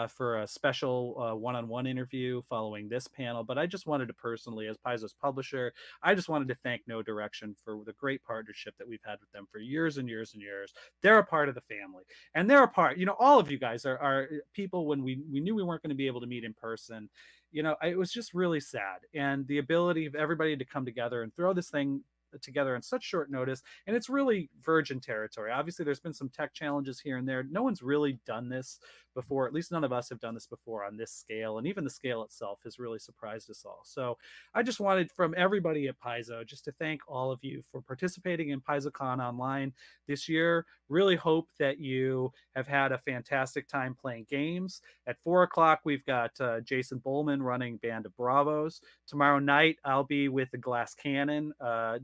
for a special one-on-one interview following this panel. But I just wanted to personally, as Paizo's publisher, I just wanted to thank No Direction for the great partnership that we've had with them for years and years and years. They're a part of the family, and they're a part, you know, all of you guys are people when we knew we weren't going to be able to meet in person. You know, it was just really sad. And the ability of everybody to come together and throw this thing together on such short notice, and it's really virgin territory. Obviously there's been some tech challenges here and there. No one's really done this before, at least none of us have done this before on this scale, and even the scale itself has really surprised us all. So I just wanted, from everybody at Paizo, just to thank all of you for participating in PaizoConOnline this year. Really hope that you have had a fantastic time playing games. At 4 o'clock we've got Jason Bowman running Band of Bravos. Tomorrow night I'll be with the Glass Cannon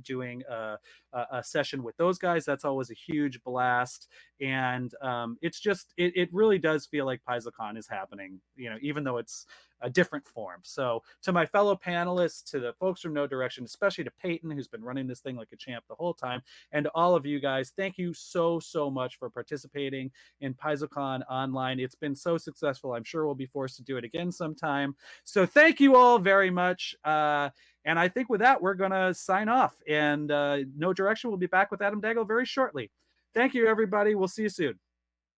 doing a session with those guys. That's always a huge blast. And it's just, it really does feel like PaizoCon is happening, you know, even though it's a different form. So to my fellow panelists, to the folks from No Direction, especially to Peyton, who's been running this thing like a champ the whole time, and to all of you guys, thank you so much for participating in PaizoConOnline. It's been so successful. I'm sure we'll be forced to do it again sometime. So thank you all very much. And I think with that, we're going to sign off. And No Direction will be back with Adam Daigle very shortly. Thank you, everybody. We'll see you soon.